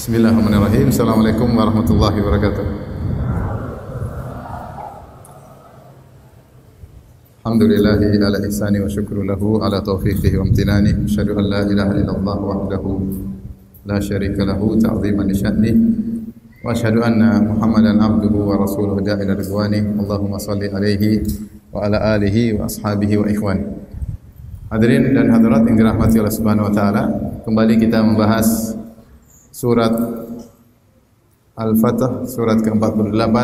Bismillahirrahmanirrahim. Assalamualaikum warahmatullahi wabarakatuh. Alhamdulillahi ala ihsani wa syukru lahu ala taufiqihi wa amtinani. Asyhadu an la ilaha illallah wahdahu la syarika lahu ta'ziman li sya'ni. Wa asyhadu anna Muhammadan abduhu wa rasuluhu da'ila ridwani. Allahumma salli alaihi wa ala alihi wa ashabihi wa ikhwani. Hadirin dan hadirat yang dirahmati Allah Subhanahu wa taala, kembali kita membahas surat Al-Fatah, surat ke-48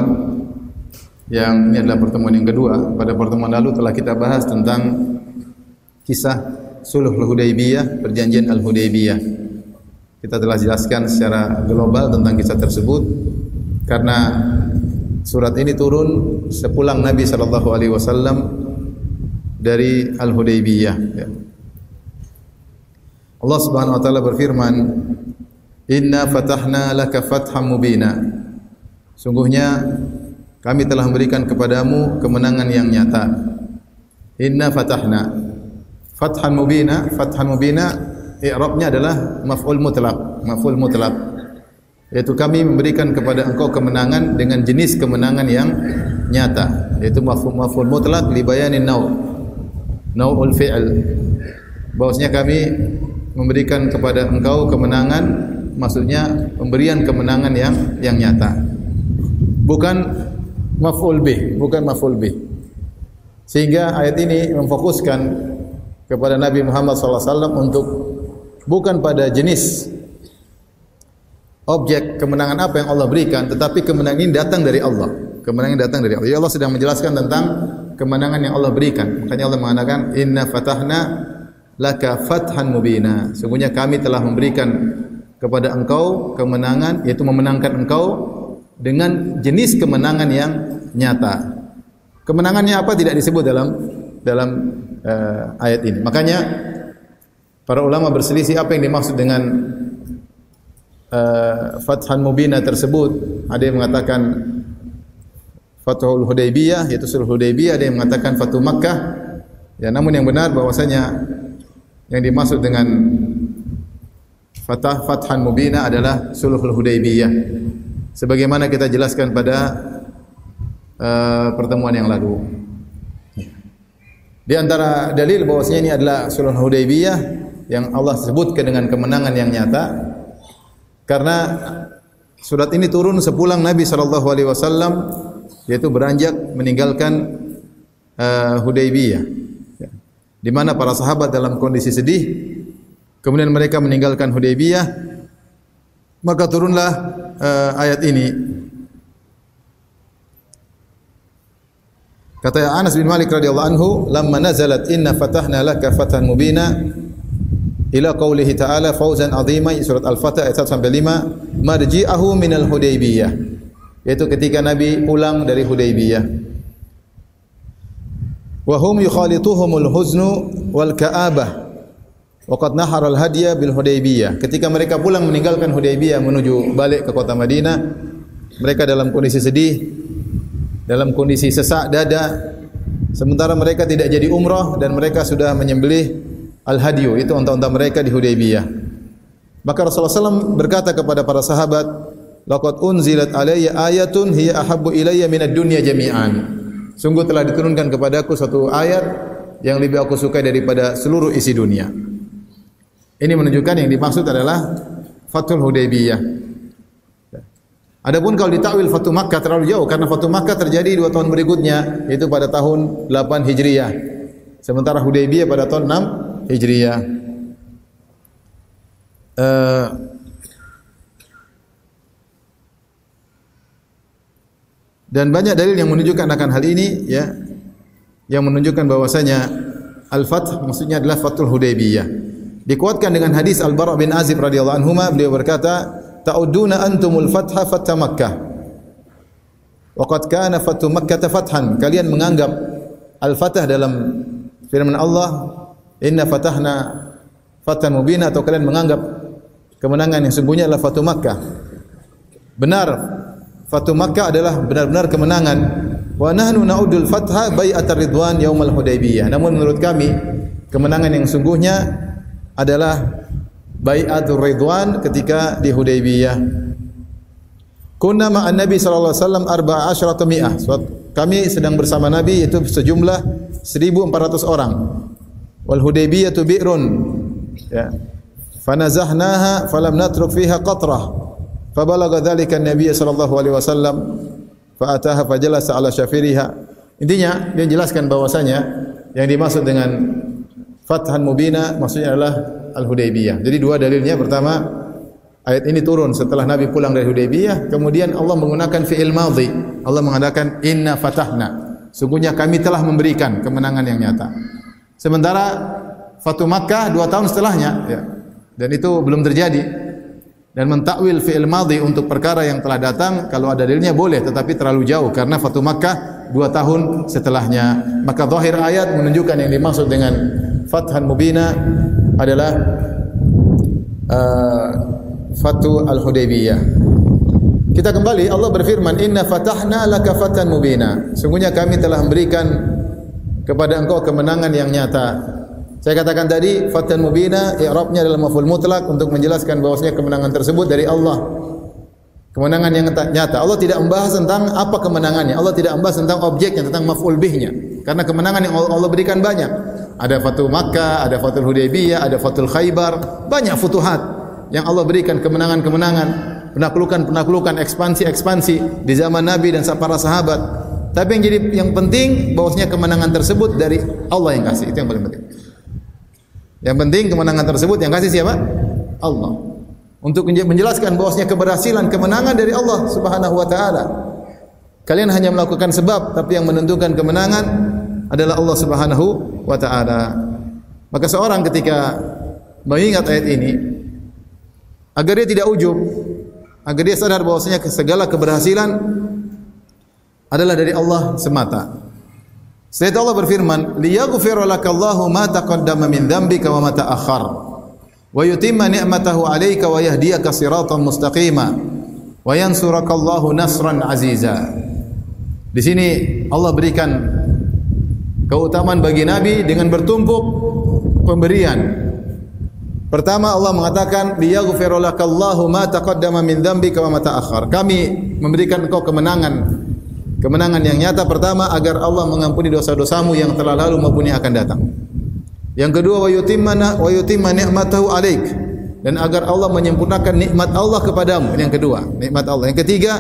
yang ini adalah pertemuan yang kedua. Pada pertemuan lalu telah kita bahas tentang kisah Sulhul Hudaybiyah, perjanjian Al-Hudaybiyah. Kita telah jelaskan secara global tentang kisah tersebut karena surat ini turun sepulang Nabi sallallahu alaihi wasallam dari Al-Hudaybiyah. Allah Subhanahu wa taala berfirman, Inna fatahna laka fatham mubina. Sungguhnya kami telah memberikan kepadamu kemenangan yang nyata. Inna fatahna. Fathan mubina, i'rabnya adalah maf'ul mutlaq. Yaitu kami memberikan kepada engkau kemenangan dengan jenis kemenangan yang nyata. Yaitu maf'ul mutlaq li bayanin nau'ul fi'l. Bahwasanya kami memberikan kepada engkau kemenangan, maksudnya pemberian kemenangan yang nyata. Bukan maf'ul bih. Sehingga ayat ini memfokuskan kepada Nabi Muhammad SAW untuk bukan pada jenis objek kemenangan apa yang Allah berikan, tetapi kemenangan ini datang dari Allah. Kemenangan datang dari Allah. Ya, Allah sedang menjelaskan tentang kemenangan yang Allah berikan. Makanya Allah mengatakan, Inna fatahna laka fathan mubina. Sungguhnya kami telah memberikan kepada engkau kemenangan, yaitu memenangkan engkau dengan jenis kemenangan yang nyata. Kemenangannya apa tidak disebut dalam ayat ini. Makanya para ulama berselisih apa yang dimaksud dengan Fathan Mubina tersebut. Ada yang mengatakan Fathul Hudaybiyah, yaitu Sulh Hudaybiyah. Ada yang mengatakan Fathu Makkah. Ya, namun yang benar bahwasanya yang dimaksud dengan Fathan Mubina adalah Sulhul Hudaybiyah. Sebagaimana kita jelaskan pada pertemuan yang lalu. Di antara dalil bahwasanya ini adalah Sulhul Hudaybiyah yang Allah sebutkan dengan kemenangan yang nyata, karena surat ini turun sepulang Nabi sallallahu alaihi wasallam, yaitu beranjak meninggalkan Hudaybiyah, di mana para sahabat dalam kondisi sedih. Kemudian mereka meninggalkan Hudaybiyah, maka turunlah ayat ini. Kata Anas bin Malik radhiyallahu anhu, "Lamma nazalat inna fatahna laka fathan mubina ila qaulihi ta'ala fawzan 'azima," surat Al-Fatah ayat 1 sampai 5, "Marji'ahu minal Hudaybiyah." Yaitu ketika Nabi pulang dari Hudaybiyah. Wa hum yukhalituhumul huznu wal ka'abah. Waqad nahar al-hadiya bil Hudaybiyah. Ketika mereka pulang meninggalkan Hudaybiyah menuju balik ke kota Madinah, mereka dalam kondisi sedih, dalam kondisi sesak dada, sementara mereka tidak jadi umrah dan mereka sudah menyembelih al-hadiyu, itu unta-unta mereka di Hudaybiyah. Maka Rasulullah SAW berkata kepada para sahabat, "Laqad unzilat alayya ayatun hiya ahabbu ilayya minad dunya jami'an." Sungguh telah diturunkan kepadaku satu ayat yang lebih aku sukai daripada seluruh isi dunia. Ini menunjukkan yang dimaksud adalah Fathul Hudaybiyah. Adapun kalau ditakwil Fathu Makkah terlalu jauh, karena Fathu Makkah terjadi 2 tahun berikutnya, yaitu pada tahun 8 Hijriah. Sementara Hudaybiyah pada tahun 6 Hijriah. Dan banyak dalil yang menunjukkan akan hal ini, ya, yang menunjukkan bahwasanya Al-Fath maksudnya adalah Fathul Hudaybiyah. Dikuatkan dengan hadis Al-Bara' bin Azib radhiyallahu anhuma, beliau berkata, "Ta'udduna antumul fatha fatha Makkah. Wa qad kana fathu Makkah fathan." Kalian menganggap Al-Fatah dalam firman Allah, "Inna fatahna fathan mubina," atau kalian menganggap kemenangan yang sungguhnya adalah Fathu Makkah. Benar, Fathu Makkah adalah benar-benar kemenangan. Wa nahnu na'udul fatha bai'atar ridwan yaumal Hudaybiyah. Namun menurut kami kemenangan yang sungguhnya adalah Bai'atul Ridwan ketika di Hudaybiyah. Kunna ma'an Nabi sallallahu alaihi wasallam 14 Kami sedang bersama Nabi itu sejumlah 1.400 orang. Wal Hudaybiyah bi'run. Ya. Fanazahnaha falam natruk fiha qatrah. Fabalagha dzalika an-nabiy sallallahu alaihi wasallam fa ataha fajalasa ala syafiriha. Intinya dia jelaskan bahwasanya yang dimaksud dengan Fathan Mubina maksudnya adalah Al-Hudaybiyah. Jadi dua dalilnya. Pertama, ayat ini turun setelah Nabi pulang dari Hudaybiyah. Kemudian Allah menggunakan fi'il madhi. Allah mengatakan inna fatahna. Sungguhnya kami telah memberikan kemenangan yang nyata. Sementara Fatu Makkah 2 tahun setelahnya, ya. Dan itu belum terjadi. Dan mentakwil fi'il madhi untuk perkara yang telah datang kalau ada dalilnya boleh, tetapi terlalu jauh karena Fatu Makkah 2 tahun setelahnya. Maka zahir ayat menunjukkan yang dimaksud dengan Fathan Mubina adalah Fatu Al-Hudaybiyah. Kita kembali, Allah berfirman, Inna fatahna laka fatan mubina. Sungguhnya kami telah memberikan kepada engkau kemenangan yang nyata. Saya katakan tadi, fatan mubina, i'rabnya adalah maf'ul mutlak untuk menjelaskan bahwasanya kemenangan tersebut dari Allah. Kemenangan yang nyata. Allah tidak membahas tentang apa kemenangannya. Allah tidak membahas tentang objeknya, tentang maf'ul bihnya. Karena kemenangan yang Allah berikan banyak. Ada Fatu Makkah, ada Fatul Hudaybiyah, ada Fatul Khaybar, banyak futuhat yang Allah berikan kemenangan-kemenangan, penaklukan-penaklukan, ekspansi-ekspansi di zaman Nabi dan para sahabat. Tapi yang penting bahwasanya kemenangan tersebut dari Allah yang kasih. Itu yang paling penting. Yang penting kemenangan tersebut yang kasih siapa? Allah. Untuk menjelaskan bahwasanya keberhasilan, kemenangan dari Allah Subhanahu wa taala. Kalian hanya melakukan sebab, tapi yang menentukan kemenangan adalah Allah Subhanahu wa taala. Maka seorang ketika mengingat ayat ini, agar dia tidak ujub, agar dia sadar bahwasanya segala keberhasilan adalah dari Allah semata. Setelah Allah berfirman, liyaghfira lakallahu ma taqaddama min dzambika wa ma ta'akhkhar wa yutimma ni'matahu 'alaika wa yahdiyaka siratan mustaqima wa yansurakallahu nasran aziza. Di sini Allah berikan keutamaan bagi Nabi dengan bertumpuk pemberian. Pertama Allah mengatakan liyaghfira lakallahu ma taqaddama min dzambika wa ma ta'akhkhar. Kami memberikan engkau kemenangan yang nyata. Pertama, agar Allah mengampuni dosa-dosamu yang telah lalu maupun yang akan datang. Yang kedua, wa yutimma ni'matahu 'alaik, dan agar Allah menyempurnakan nikmat Allah kepadamu. Yang kedua, nikmat Allah. Yang ketiga,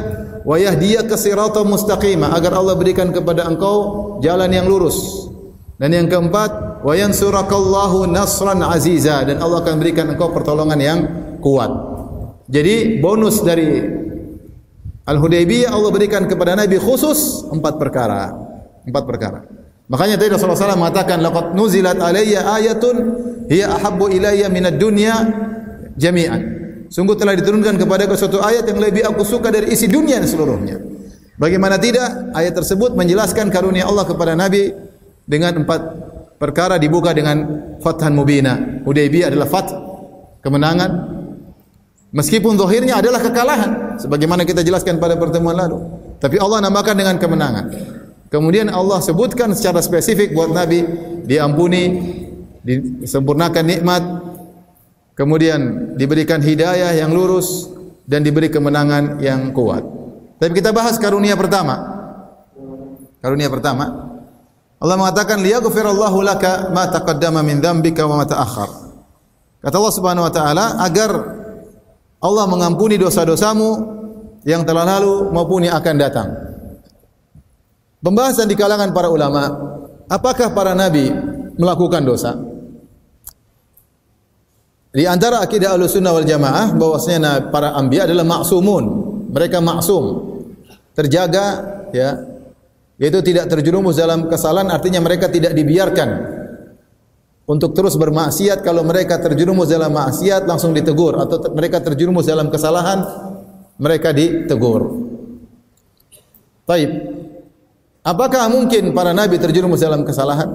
wa yahdiyaka siratan mustaqima, agar Allah berikan kepada engkau jalan yang lurus. Dan yang keempat, wa yansurakallahu nasran aziza, dan Allah akan berikan engkau pertolongan yang kuat. Jadi bonus dari Al-Hudaybiyah Allah berikan kepada Nabi khusus 4 perkara. 4 perkara. Makanya tadi Rasulullah SAW mengatakan, laqad nuzilat alayya ayatun hiya ahabbu ilayya minad dunya jami'an. Sungguh telah diturunkan kepadaku suatu ayat yang lebih aku suka dari isi dunia seluruhnya. Bagaimana tidak? Ayat tersebut menjelaskan karunia Allah kepada Nabi dengan 4 perkara, dibuka dengan Fathan Mubina. Hudaybiyah adalah fath, kemenangan. Meskipun zahirnya adalah kekalahan, sebagaimana kita jelaskan pada pertemuan lalu, tapi Allah namakan dengan kemenangan. Kemudian Allah sebutkan secara spesifik buat Nabi, diampuni, disempurnakan nikmat, kemudian diberikan hidayah yang lurus, dan diberi kemenangan yang kuat. Tapi kita bahas karunia pertama. Karunia pertama, Allah mengatakan liyaghfirallahu laka ma taqaddama min dzambika wa ma ta'akhkhar. Kata Allah Subhanahu wa taala, agar Allah mengampuni dosa-dosamu yang telah lalu maupun yang akan datang. Pembahasan di kalangan para ulama, apakah para nabi melakukan dosa? Di antara akidah Ahlussunnah wal Jamaah bahwasanya para anbiya adalah maksumun. Mereka maksum, terjaga, ya, yaitu tidak terjerumus dalam kesalahan, artinya mereka tidak dibiarkan untuk terus bermaksiat. Kalau mereka terjerumus dalam maksiat langsung ditegur, atau mereka terjerumus dalam kesalahan mereka ditegur. Baik. Apakah mungkin para nabi terjerumus dalam kesalahan?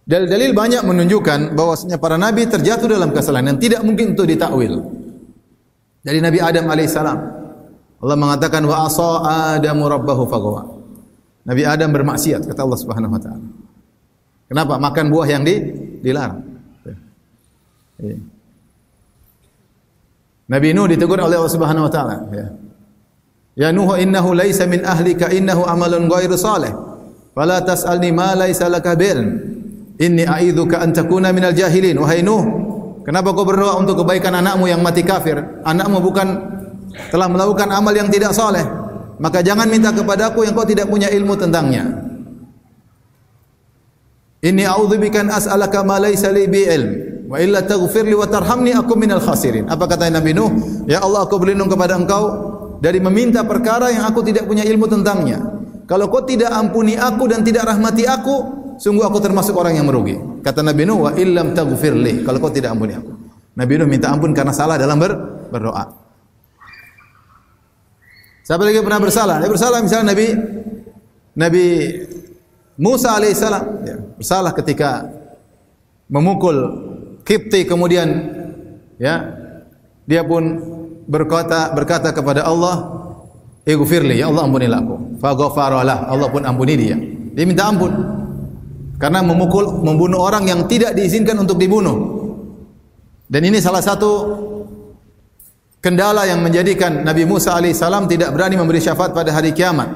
Dalil-dalil banyak menunjukkan bahwasanya para nabi terjatuh dalam kesalahan yang tidak mungkin untuk ditakwil. Dari Nabi Adam alaihissalam, Allah mengatakan wa asa Adamu rabbahu faghawa. Nabi Adam bermaksiat, kata Allah Subhanahu wa taala. Kenapa? Makan buah yang dilarang. Nabi Nuh ditegur oleh Allah Subhanahu wa taala, ya. Ya Nuh innahu laisa min ahlika innahu amalun ghairu salih. Fala tas'alni ma laisa laka bi'ilm. Inni a'idzuka an takuna minal jahilin. Wahai Nuh, kenapa kau berdoa untuk kebaikan anakmu yang mati kafir? Anakmu bukan telah melakukan amal yang tidak saleh. Maka jangan minta kepadaku yang kau tidak punya ilmu tentangnya. Inni a'udzubika an as'alaka ma laisa li bi'ilm. Wa illa taghfirli wa tarhamni akum minal khasirin. Apa kata Nabi Nuh? Ya Allah, aku berlindung kepada Engkau dari meminta perkara yang aku tidak punya ilmu tentangnya. Kalau kau tidak ampuni aku dan tidak rahmati aku, sungguh aku termasuk orang yang merugi. Kata Nabi Nuh, wa illam taghfirli, kalau kau tidak ampuni aku. Nabi Nuh minta ampun karena salah dalam berdoa. Siapa lagi pernah bersalah? Dia bersalah misalnya Nabi Musa alaihissalam, ya, bersalah ketika memukul Qibti, kemudian ya dia pun berkata kepada Allah, "Ighfirli, ya Allah ampunilah aku." Faghfaralah, Allah pun ampuni dia. Dia minta ampun karena membunuh orang yang tidak diizinkan untuk dibunuh. Dan ini salah satu kendala yang menjadikan Nabi Musa alaihissalam tidak berani memberi syafaat pada hari kiamat.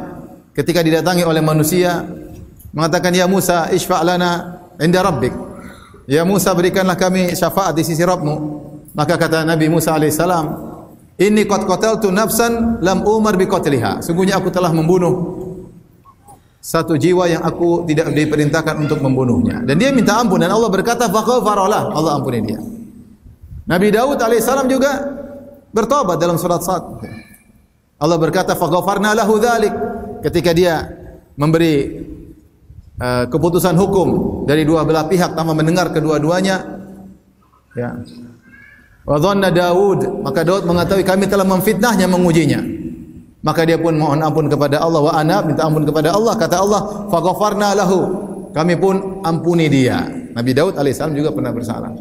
Ketika didatangi oleh manusia mengatakan, "Ya Musa, isfa' lana 'inda rabbik." Ya Musa, berikanlah kami syafaat di sisi Rabbmu. Maka kata Nabi Musa alaihissalam, "Inni qad qataltu nafsan lam umar bi qatliha." Sungguhnya aku telah membunuh satu jiwa yang aku tidak diperintahkan untuk membunuhnya. Dan dia minta ampun dan Allah berkata, "Faghfaralah," Allah ampuni dia. Nabi Daud alaihissalam juga bertobat dalam surat Sad. Allah berkata, "Faghfarna lahu dzalik." Ketika dia memberi keputusan hukum dari dua belah pihak tanpa mendengar kedua-duanya, ya. Wa dhanna Daud, maka Daud mengetahui kami telah memfitnahnya, mengujinya. Maka dia pun mohon ampun kepada Allah, wa ana, minta ampun kepada Allah. Kata Allah, faghfarna lahu, kami pun ampuni dia. Nabi Daud alaihissalam juga pernah bersalah.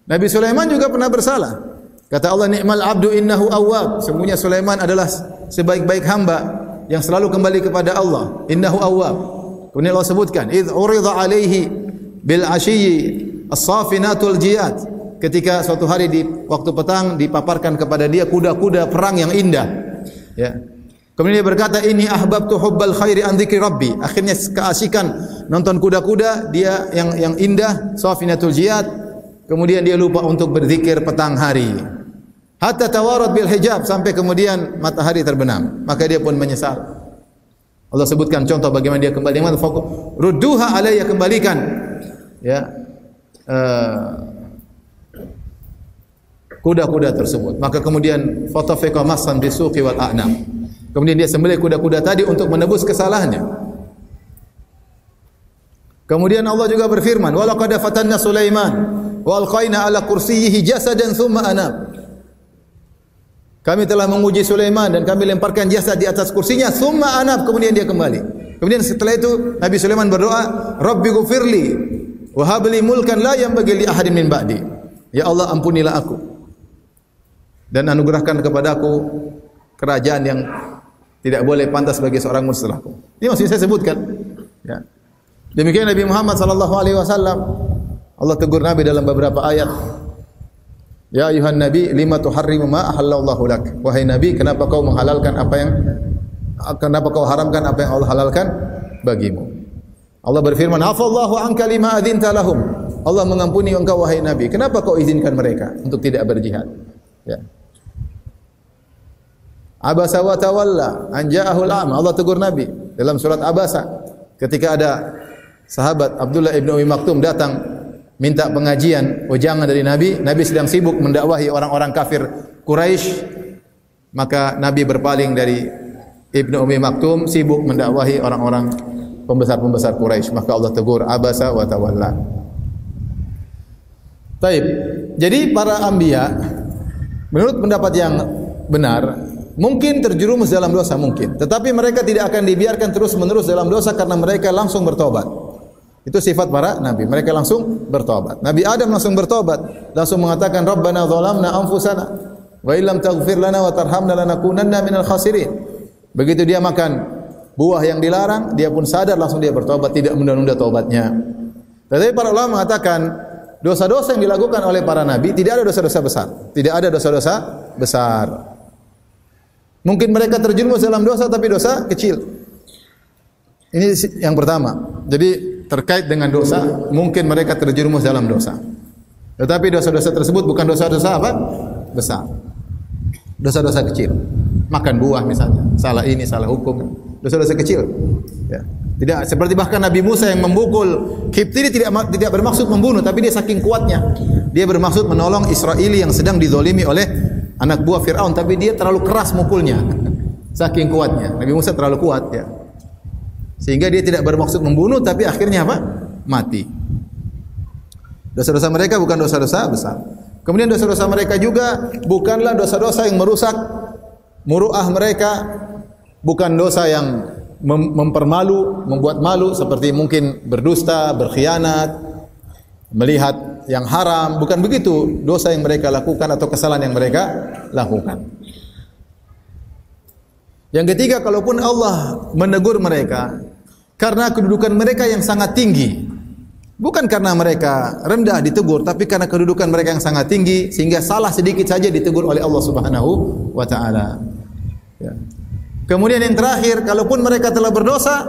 Nabi Sulaiman juga pernah bersalah. Kata Allah, ni'mal abdu innahu awwab. Sesungguhnya Sulaiman adalah sebaik-baik hamba yang selalu kembali kepada Allah. Innahu awwab. Kemudian Allah sebutkan, idh urida alaihi bil ashiyyi as-safinatul jiyad. Ketika suatu hari di waktu petang dipaparkan kepada dia kuda-kuda perang yang indah. Ya. Kemudian dia berkata, ini ahbabtu hubbal khairi an dzikri rabbi. Akhirnya keasikan nonton kuda-kuda dia yang indah, safinatul jiyad. Kemudian dia lupa untuk berzikir petang hari. Hatta tawarat bil hijab, sampai kemudian matahari terbenam. Maka dia pun menyesal. Allah sebutkan contoh bagaimana dia kembali. Rudduha alayya, kembalikan. Ya. Kuda-kuda tersebut. Maka kemudian fatafiqa massan bisuqi wal a'nam. Kemudian dia sembelih kuda-kuda tadi untuk menebus kesalahannya. Kemudian Allah juga berfirman, wa laqad fatanna Sulaiman wa alqaina ala kursiyyihi jasadan thumma anab. Kami telah menguji Sulaiman dan kami lemparkan jasad di atas kursinya, thumma anab, kemudian dia kembali. Kemudian setelah itu Nabi Sulaiman berdoa, Rabbi ghufirli wa habli mulkan la yanbaghi li ahadin min ba'di. Ya Allah, ampunilah aku dan anugerahkan kepadaku kerajaan yang tidak boleh pantas bagi seorang setelahku. Ini masih saya sebutkan. Ya. Demikian Nabi Muhammad sallallahu alaihi wasallam, Allah tegur Nabi dalam beberapa ayat. Ya ayuhan Nabi, lima tuharrimu ma ahallallahu lak. Wahai Nabi, kenapa kau menghalalkan kenapa kau haramkan apa yang Allah halalkan bagimu? Allah berfirman, afallahu anka lima adzinta lahum. Allah mengampuni engkau wahai Nabi. Kenapa kau izinkan mereka untuk tidak berjihad? Ya. Abasa wa tawalla an ja'ahul a'ma. Allah tegur Nabi dalam surat Abasa ketika ada sahabat Abdullah ibn Umi Maktum datang minta pengajian, wejangan dari Nabi. Nabi sedang sibuk mendakwahi orang-orang kafir Quraisy. Maka Nabi berpaling dari Ibnu Umi Maktum, sibuk mendakwahi orang-orang pembesar-pembesar Quraisy. Maka Allah tegur, abasa wa tawalla. Taib. Jadi para anbiya menurut pendapat yang benar mungkin terjerumus dalam dosa, mungkin. Tetapi mereka tidak akan dibiarkan terus-menerus dalam dosa karena mereka langsung bertobat. Itu sifat para nabi. Mereka langsung bertobat. Nabi Adam langsung bertobat, langsung mengatakan Rabbana zalamna anfusana wa illam taghfir lana wa tarhamna lanakunanna minal khasirin. Begitu dia makan buah yang dilarang, dia pun sadar, langsung dia bertobat, tidak menunda-nunda taubatnya. Tetapi para ulama mengatakan dosa-dosa yang dilakukan oleh para nabi tidak ada dosa-dosa besar, tidak ada dosa-dosa besar. Mungkin mereka terjerumus dalam dosa tapi dosa kecil. Ini yang pertama. Jadi terkait dengan dosa, mungkin mereka terjerumus dalam dosa. Tetapi dosa-dosa tersebut bukan dosa-dosa apa? Besar. Dosa-dosa kecil. Makan buah misalnya, salah ini, salah hukum. Dosa-dosa kecil. Ya. Tidak seperti bahkan Nabi Musa yang memukul Kipti, tidak bermaksud membunuh, tapi dia saking kuatnya. Dia bermaksud menolong Israeli yang sedang dizolimi oleh anak buah Fir'aun, tapi dia terlalu keras mukulnya. Saking kuatnya. Nabi Musa terlalu kuat ya. Sehingga dia tidak bermaksud membunuh, tapi akhirnya apa? Mati. Dosa-dosa mereka bukan dosa-dosa besar. Kemudian dosa-dosa mereka juga bukanlah dosa-dosa yang merusak muru'ah mereka, bukan dosa yang mempermalu, membuat malu seperti mungkin berdusta, berkhianat, melihat yang haram, bukan begitu dosa yang mereka lakukan atau kesalahan yang mereka lakukan. Yang ketiga, kalaupun Allah menegur mereka karena kedudukan mereka yang sangat tinggi, bukan karena mereka rendah ditegur, tapi karena kedudukan mereka yang sangat tinggi sehingga salah sedikit saja ditegur oleh Allah Subhanahu wa taala. Ya. Kemudian yang terakhir, kalaupun mereka telah berdosa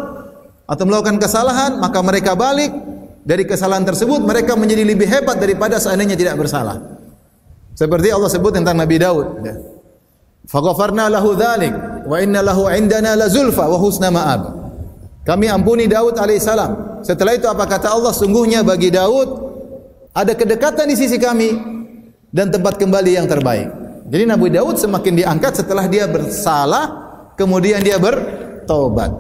atau melakukan kesalahan, maka mereka balik dari kesalahan tersebut, mereka menjadi lebih hebat daripada seandainya tidak bersalah. Seperti Allah sebut tentang Nabi Daud. Ya. Faghafarna lahu dzalik wa inna lahu indana lazulfa wa husna ma'ab. Kami ampuni Daud alaihissalam. Setelah itu apa kata Allah? Sungguhnya bagi Daud ada kedekatan di sisi kami dan tempat kembali yang terbaik. Jadi Nabi Daud semakin diangkat setelah dia bersalah, kemudian dia bertaubat.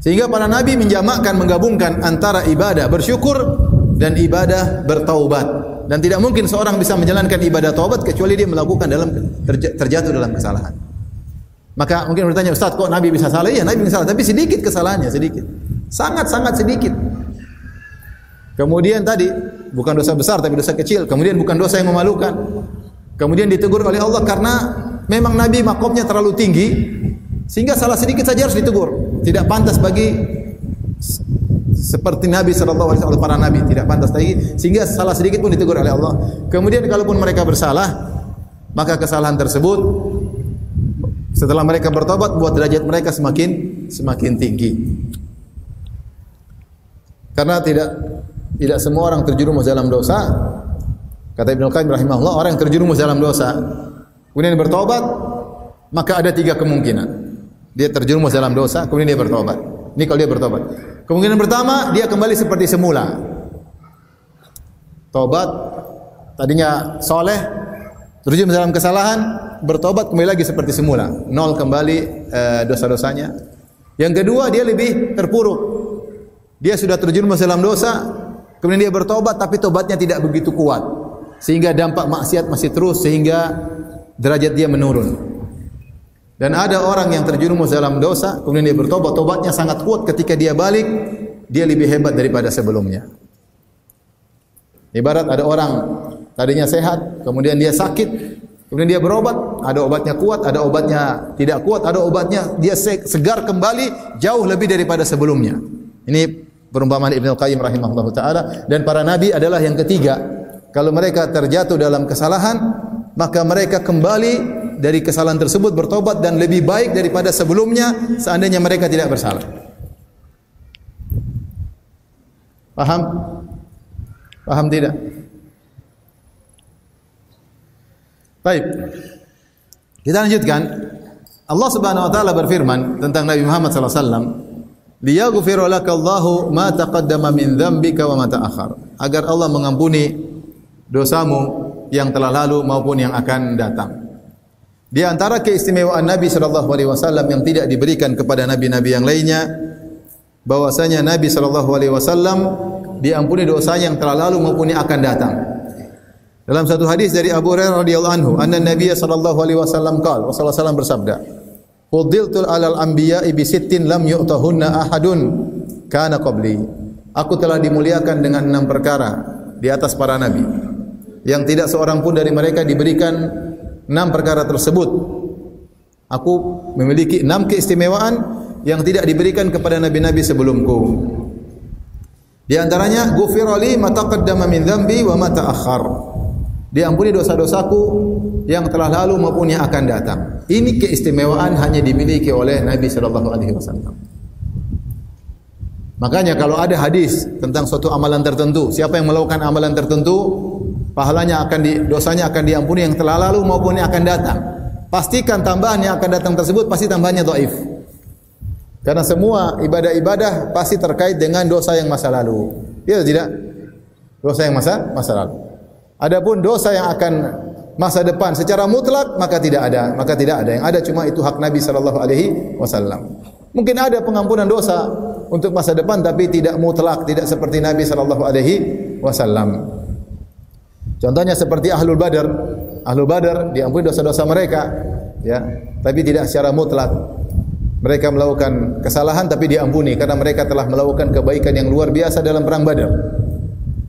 Sehingga para nabi menggabungkan antara ibadah bersyukur dan ibadah bertaubat. Dan tidak mungkin seorang bisa menjalankan ibadah taubat kecuali dia melakukan terjatuh dalam kesalahan. Maka mungkin bertanya, Ustaz, kok Nabi bisa salah? Iya, Nabi bisa salah, tapi sedikit kesalahannya, sedikit. Sangat-sangat sedikit. Kemudian tadi, bukan dosa besar tapi dosa kecil. Kemudian bukan dosa yang memalukan. Kemudian ditegur oleh Allah karena memang Nabi makomnya terlalu tinggi, sehingga salah sedikit saja harus ditegur. Tidak pantas bagi seperti Nabi sallallahu alaihi wasallam, para nabi tidak pantas lagi, sehingga salah sedikit pun ditegur oleh Allah. Kemudian kalaupun mereka bersalah, maka kesalahan tersebut setelah mereka bertobat buat derajat mereka semakin tinggi. Karena tidak semua orang terjerumus dalam dosa. Kata Ibnu Qayyim rahimahullah, orang yang terjerumus dalam dosa kemudian bertobat, maka ada 3 kemungkinan. Dia terjerumus dalam dosa, kemudian dia bertobat. Ini kalau dia bertobat. Kemungkinan pertama, dia kembali seperti semula. Tobat, tadinya soleh, terjerumus dalam kesalahan, bertobat kembali lagi seperti semula. Nol kembali dosa-dosanya. Yang kedua, dia lebih terpuruk. Dia sudah terjerumus dalam dosa, kemudian dia bertobat, tapi tobatnya tidak begitu kuat, sehingga dampak maksiat masih terus, sehingga derajat dia menurun. Dan ada orang yang terjerumus dalam dosa, kemudian dia bertobat, tobatnya sangat kuat, ketika dia balik, dia lebih hebat daripada sebelumnya. Ibarat ada orang tadinya sehat, kemudian dia sakit, kemudian dia berobat, ada obatnya kuat, ada obatnya tidak kuat, ada obatnya dia segar kembali jauh lebih daripada sebelumnya. Ini perumpamaan Ibnu Qayyim rahimahullahu taala. Dan para nabi adalah yang ketiga. Kalau mereka terjatuh dalam kesalahan, maka mereka kembali dari kesalahan tersebut, bertobat dan lebih baik daripada sebelumnya seandainya mereka tidak bersalah. Paham? Paham tidak? Baik. Kita lanjutkan. Allah Subhanahu wa taala berfirman tentang Nabi Muhammad sallallahu alaihi wasallam, "Liyaghfira lakallahu ma taqaddama min dzambika wa ma ta'akhkhar." Agar Allah mengampuni dosamu yang telah lalu maupun yang akan datang. Di antara keistimewaan Nabi sallallahu alaihi wasallam yang tidak diberikan kepada nabi-nabi yang lainnya, bahwasanya Nabi sallallahu alaihi wasallam diampuni dosanya yang telah lalu maupun yang akan datang. Dalam satu hadis dari Abu Hurairah radhiyallahu anhu, anna Nabiy sallallahu alaihi wasallam qala, Rasulullah sallallahu bersabda, "Fuddiltu 'alal anbiya'i bi sittin lam yu'tahunna ahadun kana qabli." Aku telah dimuliakan dengan 6 perkara di atas para nabi, yang tidak seorang pun dari mereka diberikan 6 perkara tersebut. Aku memiliki 6 keistimewaan yang tidak diberikan kepada nabi-nabi sebelumku. Di antaranya, ghufira li ma taqaddama min dzambi wa ma ta'akhkhar. diampuni dosa-dosaku yang telah lalu maupun yang akan datang. Ini keistimewaan hanya dimiliki oleh Nabi sallallahu alaihi wasallam. Makanya kalau ada hadis tentang suatu amalan tertentu, siapa yang melakukan amalan tertentu, pahalanya dosanya akan diampuni yang telah lalu maupun yang akan datang. Pastikan tambahan yang akan datang tersebut pasti tambahannya dhaif. Karena semua ibadah-ibadah pasti terkait dengan dosa yang masa lalu. Ya tidak? Dosa yang masa lalu. Adapun dosa yang akan masa depan secara mutlak maka tidak ada. Yang ada cuma itu hak Nabi sallallahu alaihi wasallam. Mungkin ada pengampunan dosa untuk masa depan tapi tidak mutlak, tidak seperti Nabi sallallahu alaihi wasallam. Contohnya seperti Ahlul Badar. Ahlul Badar diampuni dosa-dosa mereka, ya, tapi tidak secara mutlak. Mereka melakukan kesalahan tapi diampuni karena mereka telah melakukan kebaikan yang luar biasa dalam perang Badar.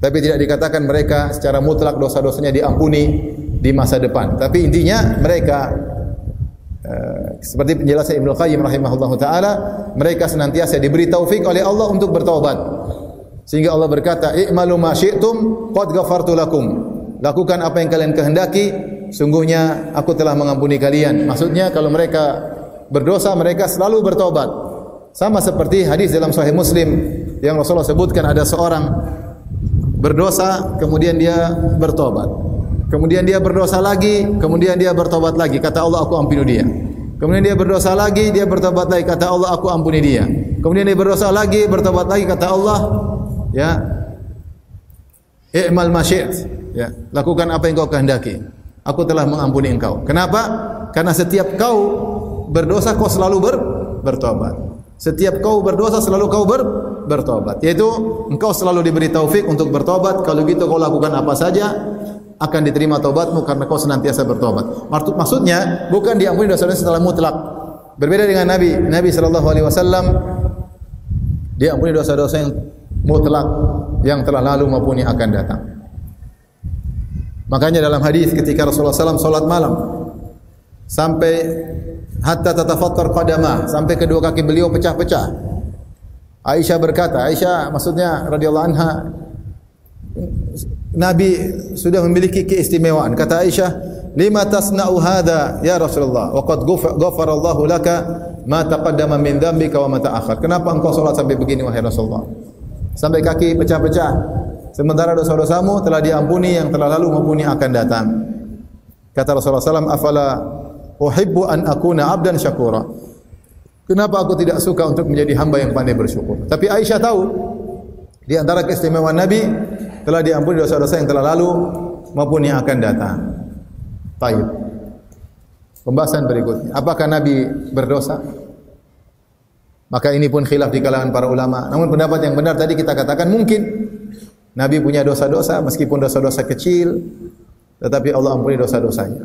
Tapi tidak dikatakan mereka secara mutlak dosa-dosanya diampuni di masa depan. Tapi intinya mereka seperti penjelasan Ibnu Qayyim rahimahullahu taala, mereka senantiasa diberi taufik oleh Allah untuk bertaubat. Sehingga Allah berkata, "I'malu ma syi'tum qad ghafartu lakum." Lakukan apa yang kalian kehendaki, sungguhnya aku telah mengampuni kalian. Maksudnya kalau mereka berdosa, mereka selalu bertaubat. Sama seperti hadis dalam Sahih Muslim yang Rasulullah sebutkan, ada seorang berdosa kemudian dia bertobat. Kemudian dia berdosa lagi, kemudian dia bertobat lagi. Kata Allah, aku ampuni dia. Kemudian dia berdosa lagi, dia bertobat lagi. Kata Allah, aku ampuni dia. Kemudian dia berdosa lagi, bertobat lagi. Kata Allah, ya, i'mal ma syi't. Ya, lakukan apa yang kau kehendaki. Aku telah mengampuni engkau. Kenapa? Karena setiap kau berdosa kau selalu bertobat. Setiap kau berdosa selalu kau bertobat. Yaitu engkau selalu diberi taufik untuk bertobat. Kalau gitu kau lakukan apa saja akan diterima taubatmu karena kau senantiasa bertobat. Maksudnya bukan diampuni dosa-dosa setelah mutlak. Berbeda dengan Nabi sallallahu alaihi wasallam, diampuni dosa-dosa yang mutlak yang telah lalu maupun yang akan datang. Makanya dalam hadis ketika Rasulullah SAW salat malam sampai hatta tatafattar qadamah, sampai kedua kaki beliau pecah-pecah. Aisyah berkata, Aisyah maksudnya radhiyallahu anha, Nabi sudah memiliki keistimewaan. Kata Aisyah, "Lima tasna'u hadza ya Rasulullah wa qad ghafara Allahu laka ma taqaddama min dzambika wa ma ta'akhkhar." Kenapa engkau salat sampai begini wahai Rasulullah? Sampai kaki pecah-pecah. Sementara dosa-dosamu telah diampuni yang telah lalu maupun yang akan datang. Kata Rasulullah SAW, "Afala uhibbu an akuna 'abdan syakura." Kenapa aku tidak suka untuk menjadi hamba yang pandai bersyukur? Tapi Aisyah tahu di antara keistimewaan Nabi telah diampuni dosa-dosa yang telah lalu maupun yang akan datang. Baik. Pembahasan berikutnya, apakah Nabi berdosa? Maka ini pun khilaf di kalangan para ulama. Namun pendapat yang benar tadi kita katakan mungkin Nabi punya dosa-dosa meskipun dosa-dosa kecil, tetapi Allah ampuni dosa-dosanya.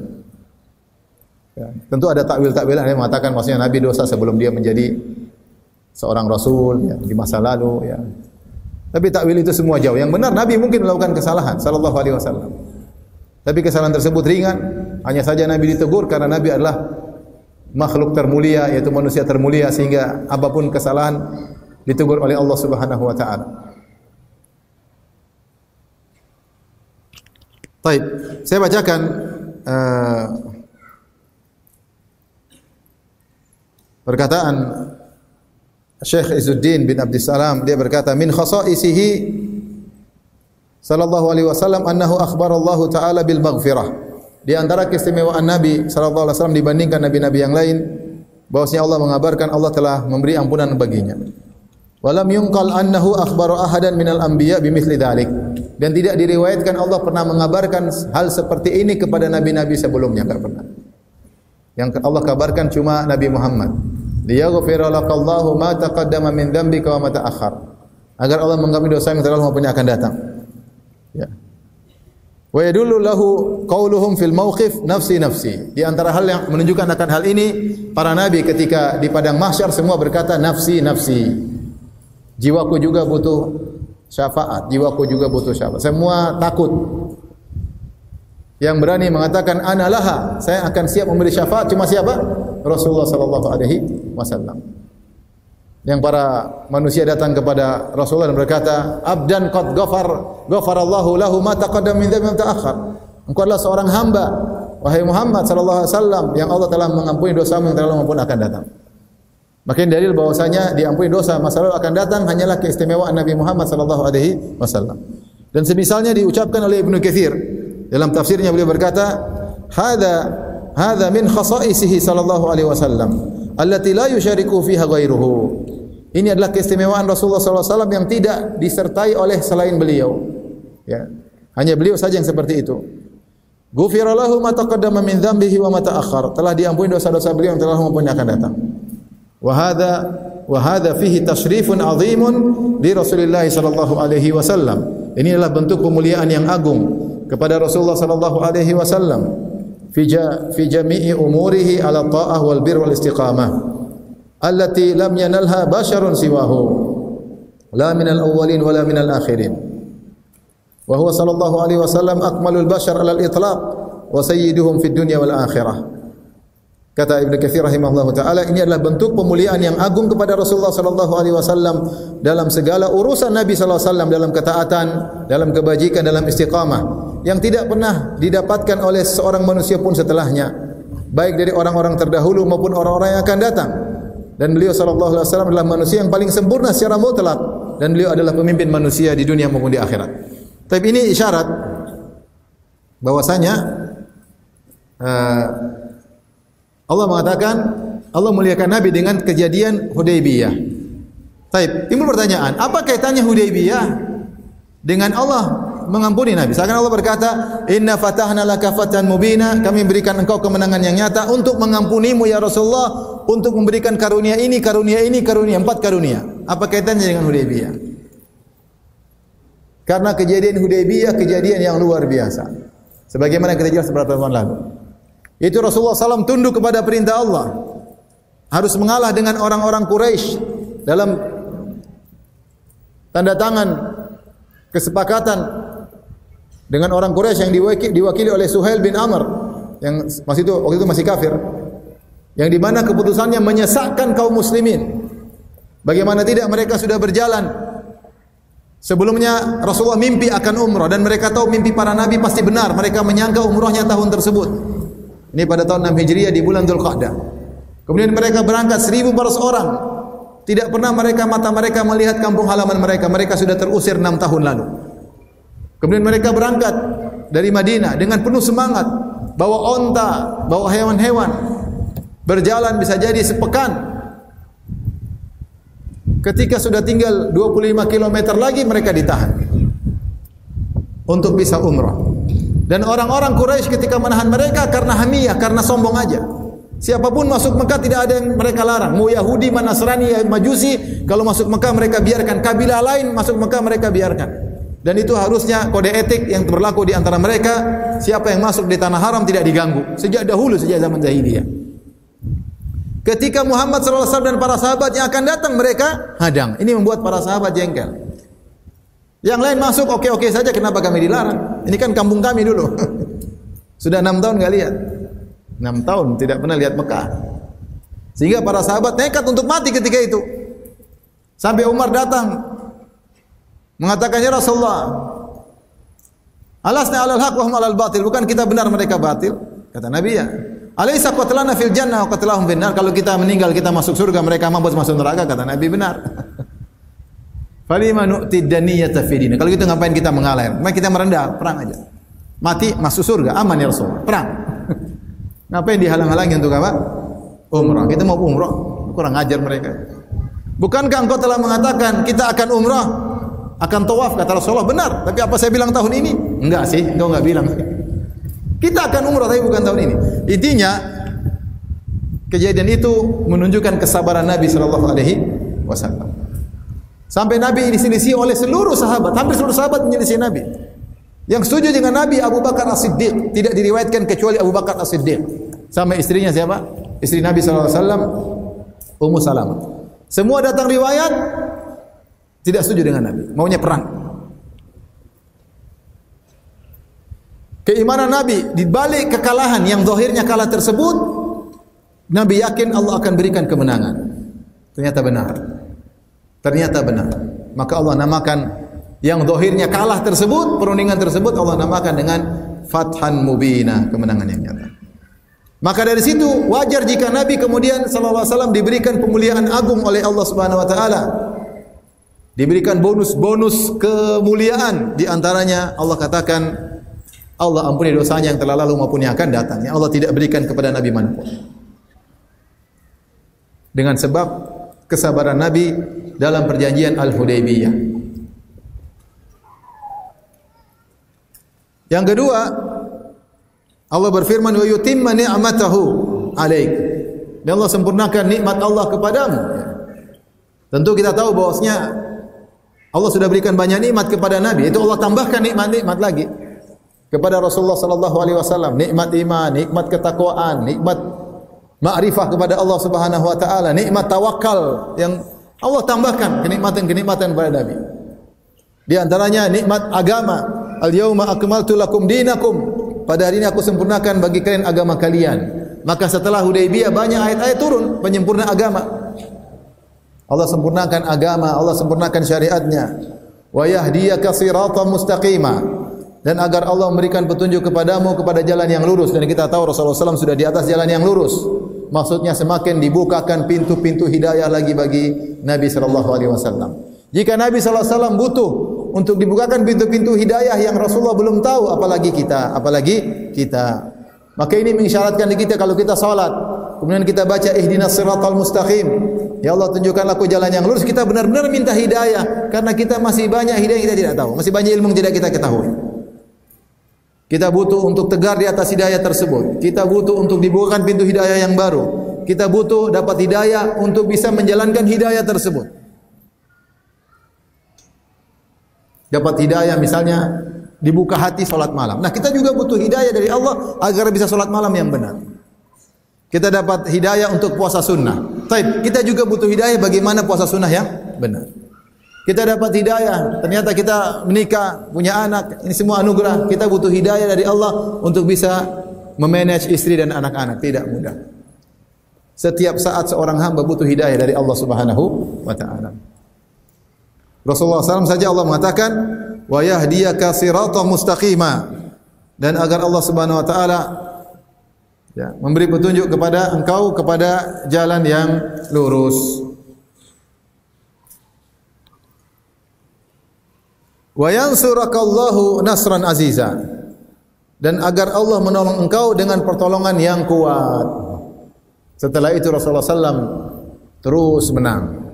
Ya, tentu ada takwil-takwil yang mengatakan maksudnya Nabi dosa sebelum dia menjadi seorang rasul, ya, di masa lalu, ya. Tapi takwil itu semua jauh. Yang benar Nabi mungkin melakukan kesalahan sallallahu alaihi wasallam. Tapi kesalahan tersebut ringan, hanya saja Nabi ditegur karena Nabi adalah makhluk termulia, yaitu manusia termulia, sehingga apapun kesalahan ditegur oleh Allah Subhanahu wa taala. Baik, saya bacakan perkataan Syekh Izzuddin bin Abdissalam. Dia berkata, min khasaisihi sallallahu alaihi wasallam annahu akhbarallahu taala bil maghfirah. Di antara keistimewaan Nabi sallallahu alaihi wasallam dibandingkan nabi-nabi yang lain, bahwasanya Allah mengabarkan Allah telah memberi ampunan baginya. Walam yunqal annahu akhbara ahadan minal anbiya bimithli dzalik. Dan tidak diriwayatkan Allah pernah mengabarkan hal seperti ini kepada nabi-nabi sebelumnya, enggak pernah. Yang Allah kabarkan cuma Nabi Muhammad. Liyaghfira lakallahu ma taqaddama min dzambika wa ma ta'akhkhar. Agar Allah mengampuni dosa yang telah lalu maupun yang akan datang. Ya. Wa yadullu lahu qauluhum fil mauqif nafsi nafsi. Di antara hal yang menunjukkan akan hal ini, para nabi ketika di padang mahsyar semua berkata nafsi nafsi. Jiwaku juga butuh syafaat, jiwaku juga butuh syafaat. Semua takut. Yang berani mengatakan ana laha, saya akan siap memberi syafaat cuma siapa? Rasulullah sallallahu alaihi wasallam. Yang para manusia datang kepada Rasulullah dan berkata, "Abdan qad ghafarallahu lahu ma taqaddama min dzambi wa ta'akhkhar." Engkau adalah seorang hamba, wahai Muhammad sallallahu alaihi wasallam, yang Allah telah mengampuni dosamu yang telah lalu maupun akan datang. Makin dalil bahwasanya diampuni dosa masa lalu akan datang hanyalah keistimewaan Nabi Muhammad sallallahu alaihi wasallam. Dan semisalnya diucapkan oleh Ibnu Katsir dalam tafsirnya, beliau berkata, hadza min khasaisihi sallallahu alaihi wasallam allati la yusyariku fiha ghairuhu. Ini adalah keistimewaan Rasulullah sallallahu alaihi wasallam yang tidak disertai oleh selain beliau. Ya. Hanya beliau saja yang seperti itu. Ghufira lahu ma taqaddama min dzambihi wa ma ta'akhkhar. Telah diampuni dosa-dosa beliau yang telah maupun akan datang. Wa hadza fihi tasyrifun 'azimun li Rasulillah sallallahu alaihi wasallam. Ini adalah bentuk pemuliaan yang agung kepada Rasulullah sallallahu alaihi wasallam fi jami'i umurihi ala ta'ah wal bir wal istiqamah allati lam yanalha basharun siwahu la min al-awwalin wala min al-akhirin. Wa huwa sallallahu alaihi wasallam akmalul bashar ala al-itlaq wa sayyiduhum fid dunya wal akhirah. Kata Ibnu Katsir rahimahullahu taala, ini adalah bentuk pemuliaan yang agung kepada Rasulullah sallallahu alaihi wasallam dalam segala urusan Nabi sallallahu alaihi wasallam, dalam ketaatan, dalam kebajikan, dalam istiqamah yang tidak pernah didapatkan oleh seorang manusia pun setelahnya, baik dari orang-orang terdahulu maupun orang-orang yang akan datang. Dan beliau sallallahu alaihi wasallam adalah manusia yang paling sempurna secara mutlak, dan beliau adalah pemimpin manusia di dunia maupun di akhirat. Tapi ini isyarat bahwasanya Allah mengatakan, Allah muliakan Nabi dengan kejadian Hudaybiyah. Taib, timbul pertanyaan, apa kaitannya Hudaybiyah dengan Allah mengampuni Nabi? Seakan Allah berkata, Inna fatahna laka fatan mubina, kami berikan engkau kemenangan yang nyata untuk mengampunimu ya Rasulullah, untuk memberikan karunia ini, karunia ini, karunia, 4 karunia. Apa kaitannya dengan Hudaybiyah? Karena kejadian Hudaybiyah kejadian yang luar biasa. Sebagaimana kita jelas beberapa tahun lalu. Itu Rasulullah SAW tunduk kepada perintah Allah, harus mengalah dengan orang-orang Quraisy dalam tanda tangan kesepakatan dengan orang Quraisy yang diwakili oleh Suhail bin Amr yang waktu itu masih kafir, yang di mana keputusannya menyesatkan kaum muslimin. Bagaimana tidak, mereka sudah berjalan. Sebelumnya Rasulullah mimpi akan umrah dan mereka tahu mimpi para nabi pasti benar. Mereka menyangka umrahnya tahun tersebut. Ini pada tahun 6 Hijriah di bulan Dzulqa'dah. Kemudian mereka berangkat 1.400 orang. Tidak pernah mata mereka melihat kampung halaman mereka. Mereka sudah terusir 6 tahun lalu. Kemudian mereka berangkat dari Madinah dengan penuh semangat, bawa onta, bawa hewan-hewan. Berjalan bisa jadi sepekan. Ketika sudah tinggal 25 km lagi, mereka ditahan untuk bisa umrah. Dan orang-orang Quraisy ketika menahan mereka karena hamiyah, karena sombong aja. Siapapun masuk Mekah tidak ada yang mereka larang. Mau Yahudi, Nasrani, Majusi, kalau masuk Mekah mereka biarkan. Kabilah lain masuk Mekah mereka biarkan. Dan itu harusnya kode etik yang berlaku di antara mereka. Siapa yang masuk di tanah haram tidak diganggu. Sejak dahulu, sejak zaman jahiliyah. Ketika Muhammad SAW dan para sahabat yang akan datang, mereka hadang. Ini membuat para sahabat jengkel. Yang lain masuk oke-oke saja, kenapa kami dilarang? Ini kan kampung kami dulu. Sudah 6 tahun enggak lihat. 6 tahun tidak pernah lihat Mekah. Sehingga para sahabat nekat untuk mati ketika itu. Sampai Umar datang mengatakan, ya Rasulullah, alasna alal haq wa hum alal batil. Bukan kita benar, mereka batil. Kata Nabi, ya. Alaysa qatlana fil jannah wa qatlahum fin nar. Kalau kita meninggal kita masuk surga, mereka mampus masuk neraka. Kata Nabi, benar. Falima nu'tid daniyata fi din. Kalau gitu ngapain kita mengalah? Maka kita merendah, perang aja. Mati masuk surga, aman ya Rasul. Perang. Ngapain dihalang-halangi untuk apa? Umrah. Kita mau umrah, kurang ajar mereka. Bukankah engkau telah mengatakan kita akan umrah, akan tawaf? Kata Rasulullah, benar. Tapi apa saya bilang tahun ini? Enggak sih, engkau enggak bilang. Kita akan umrah tapi bukan tahun ini. Intinya kejadian itu menunjukkan kesabaran Nabi sallallahu alaihi wasallam. Sampai Nabi diselisih oleh seluruh sahabat, hampir seluruh sahabat menyelisih Nabi. Yang setuju dengan Nabi Abu Bakar As-Siddiq, tidak diriwayatkan kecuali Abu Bakar As-Siddiq. Sama istrinya siapa? Istri Nabi sallallahu alaihi wasallam, Ummu Salamah. Semua datang riwayat tidak setuju dengan Nabi, maunya perang. Keimanan Nabi di balik kekalahan yang zahirnya kalah tersebut, Nabi yakin Allah akan berikan kemenangan. Ternyata benar. Ternyata benar. Maka Allah namakan yang zahirnya kalah tersebut, perundingan tersebut Allah namakan dengan fathan mubina, kemenangan yang nyata. Maka dari situ wajar jika Nabi kemudian sallallahu alaihi wasallam diberikan pemuliaan agung oleh Allah Subhanahu wa taala. Diberikan bonus-bonus kemuliaan, di antaranya Allah katakan Allah ampuni dosanya yang telah lalu maupun yang akan datang. Yang Allah tidak berikan kepada nabi manapun. Dengan sebab kesabaran Nabi dalam perjanjian Al-Hudaybiyah. Yang kedua, Allah berfirman wa yutimma ni'matahu 'alaik. Dan Allah sempurnakan nikmat Allah kepadamu. Tentu kita tahu bahwasanya Allah sudah berikan banyak nikmat kepada Nabi, itu Allah tambahkan nikmat-nikmat lagi kepada Rasulullah sallallahu alaihi wasallam, nikmat iman, nikmat ketakwaan, nikmat ma'rifah kepada Allah Subhanahu wa taala, nikmat tawakal yang Allah tambahkan kenikmatan-kenikmatan kepada Nabi. Di antaranya nikmat agama. Al-yauma akmaltu lakum dinakum. Pada hari ini aku sempurnakan bagi kalian agama kalian. Maka setelah Hudaybiyah banyak ayat-ayat turun penyempurna agama. Allah sempurnakan agama, Allah sempurnakan syariatnya. Wa yahdiyaka siratan mustaqima. Dan agar Allah memberikan petunjuk kepadamu kepada jalan yang lurus. Dan kita tahu Rasulullah SAW sudah di atas jalan yang lurus. Maksudnya semakin dibukakan pintu-pintu hidayah lagi bagi Nabi SAW. Jika Nabi SAW butuh untuk dibukakan pintu-pintu hidayah yang Rasulullah belum tahu, apalagi kita. Maka ini mengisyaratkan di kita kalau kita salat, kemudian kita baca ihdinas siratal mustaqim. Ya Allah tunjukkanlah aku jalan yang lurus, kita benar-benar minta hidayah karena kita masih banyak hidayah yang kita tidak tahu, masih banyak ilmu yang tidak kita ketahui. Kita butuh untuk tegar di atas hidayah tersebut. Kita butuh untuk dibukakan pintu hidayah yang baru. Kita butuh dapat hidayah untuk bisa menjalankan hidayah tersebut. Dapat hidayah misalnya dibuka hati salat malam. Nah, kita juga butuh hidayah dari Allah agar bisa salat malam yang benar. Kita dapat hidayah untuk puasa sunnah. Taib, kita juga butuh hidayah bagaimana puasa sunnah yang benar. Kita dapat hidayah, ternyata kita menikah, punya anak, ini semua anugerah. Kita butuh hidayah dari Allah untuk bisa memanage istri dan anak-anak, tidak mudah. Setiap saat seorang hamba butuh hidayah dari Allah Subhanahu wa taala. Rasulullah SAW saja Allah mengatakan wa yahdiyaka siratan mustaqima, dan agar Allah Subhanahu wa taala ya, memberi petunjuk kepada engkau kepada jalan yang lurus. Wa yansurakallahu nasran aziza, dan agar Allah menolong engkau dengan pertolongan yang kuat. Setelah itu Rasulullah SAW terus menang.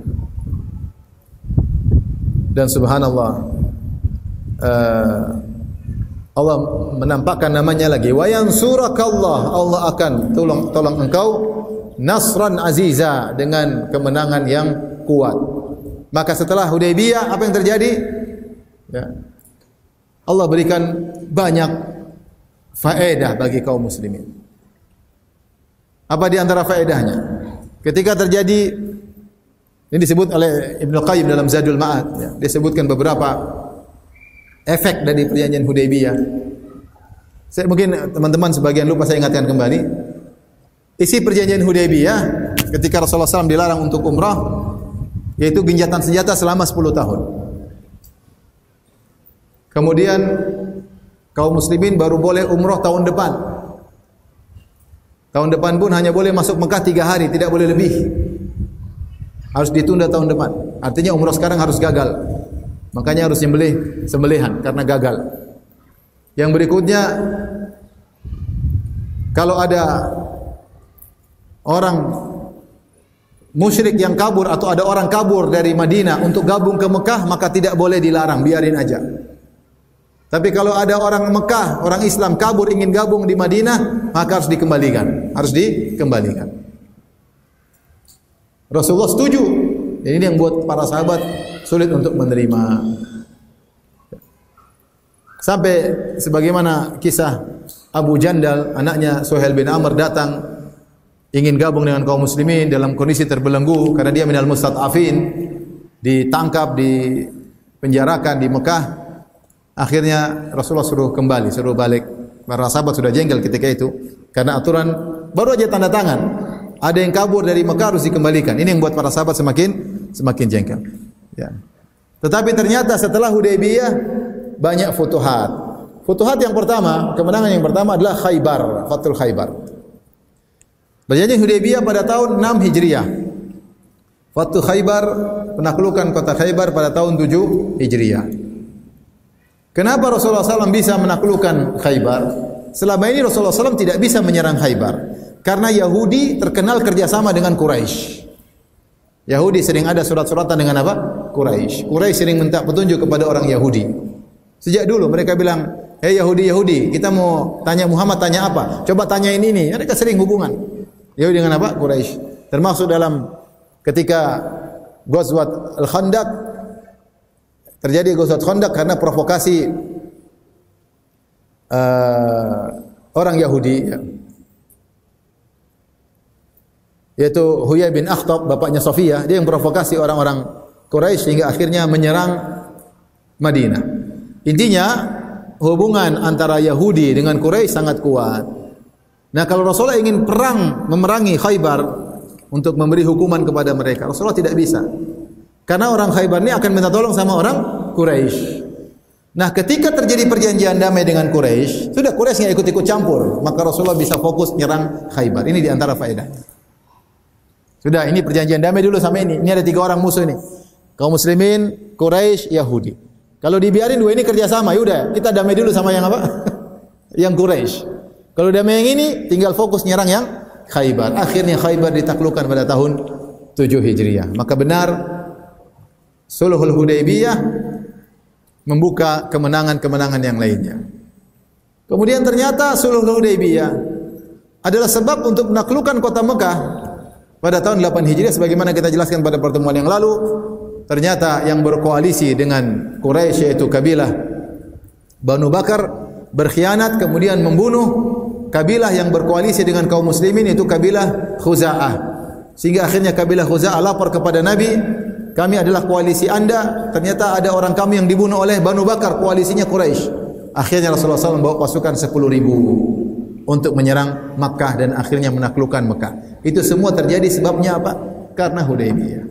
Dan subhanallah, Allah menampakkan namanya lagi. Wa yansurakallah, Allah akan tolong engkau nasran aziza, dengan kemenangan yang kuat. Maka setelah Hudaybiyah apa yang terjadi? Ya. Allah berikan banyak faedah bagi kaum muslimin. Apa di antara faedahnya? Ketika terjadi, ini disebut oleh Ibnu Qayyim dalam Zadul Ma'ad, ya, disebutkan beberapa efek dari perjanjian Hudaybiyah. Mungkin teman-teman sebagian lupa, saya ingatkan kembali. Isi perjanjian Hudaybiyah ketika Rasulullah SAW dilarang untuk umrah, yaitu genjatan senjata selama 10 tahun. Kemudian kaum muslimin baru boleh umrah tahun depan. Tahun depan pun hanya boleh masuk Mekah 3 hari, tidak boleh lebih. Harus ditunda tahun depan. Artinya umrah sekarang harus gagal. Makanya harus nyembelih sembelihan karena gagal. Yang berikutnya, kalau ada orang musyrik yang kabur atau ada orang kabur dari Madinah untuk gabung ke Mekah, maka tidak boleh dilarang, biarin aja. Tapi kalau ada orang Mekah, orang Islam kabur ingin gabung di Madinah, maka harus dikembalikan. Harus dikembalikan. Rasulullah setuju. Dan ini yang buat para sahabat sulit untuk menerima. Sampai sebagaimana kisah Abu Jandal, anaknya Suhail bin Amr, datang ingin gabung dengan kaum muslimin dalam kondisi terbelenggu karena dia minal mustad'afin, ditangkap, dipenjarakan di Mekah. Akhirnya Rasulullah suruh kembali, suruh balik. Para sahabat sudah jengkel ketika itu karena aturan baru aja tanda tangan. Ada yang kabur dari Mekah harus dikembalikan. Ini yang buat para sahabat semakin jengkel. Ya. Tetapi ternyata setelah Hudaybiyah banyak futuhat. Futuhat yang pertama, kemenangan yang pertama adalah Khaybar, Fathul Khaybar. Perjanjian Hudaybiyah pada tahun 6 Hijriah. Fathul Khaybar, penaklukan kota Khaybar pada tahun 7 Hijriah. Kenapa Rasulullah SAW bisa menaklukkan Khaybar? Selama ini Rasulullah SAW tidak bisa menyerang Khaybar karena Yahudi terkenal kerjasama dengan Quraisy. Yahudi sering ada surat-suratan dengan apa? Quraisy. Quraisy sering minta petunjuk kepada orang Yahudi. Sejak dulu mereka bilang, "Hei Yahudi, kita mau tanya Muhammad tanya apa? Coba tanyain ini." Mereka sering hubungan Yahudi dengan apa? Quraisy. Termasuk dalam ketika Ghazwat Al-Khandaq, terjadi Ghazwat Khandaq karena provokasi orang Yahudi, yaitu Huyai bin Akhtab, bapaknya Sofiyah, dia yang provokasi orang-orang Quraisy sehingga akhirnya menyerang Madinah. Intinya hubungan antara Yahudi dengan Quraisy sangat kuat. Nah, kalau Rasulullah ingin memerangi Khaybar untuk memberi hukuman kepada mereka, Rasulullah tidak bisa. Karena orang Khaybar ini akan minta tolong sama orang Quraisy. Nah, ketika terjadi perjanjian damai dengan Quraisy, sudah Quraisy nggak ikut-ikut campur, maka Rasulullah bisa fokus nyerang Khaybar. Ini diantara faedahnya. Sudah, ini perjanjian damai dulu sama ini. Ini ada 3 orang musuh ini. Kaum muslimin, Quraisy, Yahudi. Kalau dibiarin dua ini kerjasama, yaudah kita damai dulu sama yang apa? Yang Quraisy. Kalau damai yang ini, tinggal fokus nyerang yang Khaybar. Akhirnya Khaybar ditaklukkan pada tahun 7 Hijriah. Maka benar Sulhul Hudaybiyah membuka kemenangan-kemenangan yang lainnya. Kemudian ternyata Sulhul Hudaybiyah adalah sebab untuk menaklukkan kota Mekah pada tahun 8 Hijriah sebagaimana kita jelaskan pada pertemuan yang lalu. Ternyata yang berkoalisi dengan Quraisy yaitu kabilah Banu Bakar berkhianat kemudian membunuh kabilah yang berkoalisi dengan kaum muslimin yaitu kabilah Khuza'ah. Sehingga akhirnya kabilah Khuza'ah lapor kepada Nabi, "Kami adalah koalisi Anda, ternyata ada orang kami yang dibunuh oleh Banu Bakar, koalisinya Quraisy." Akhirnya Rasulullah SAW membawa pasukan 10.000 untuk menyerang Makkah dan akhirnya menaklukkan Makkah. Itu semua terjadi sebabnya apa? Karena Hudaybiyah.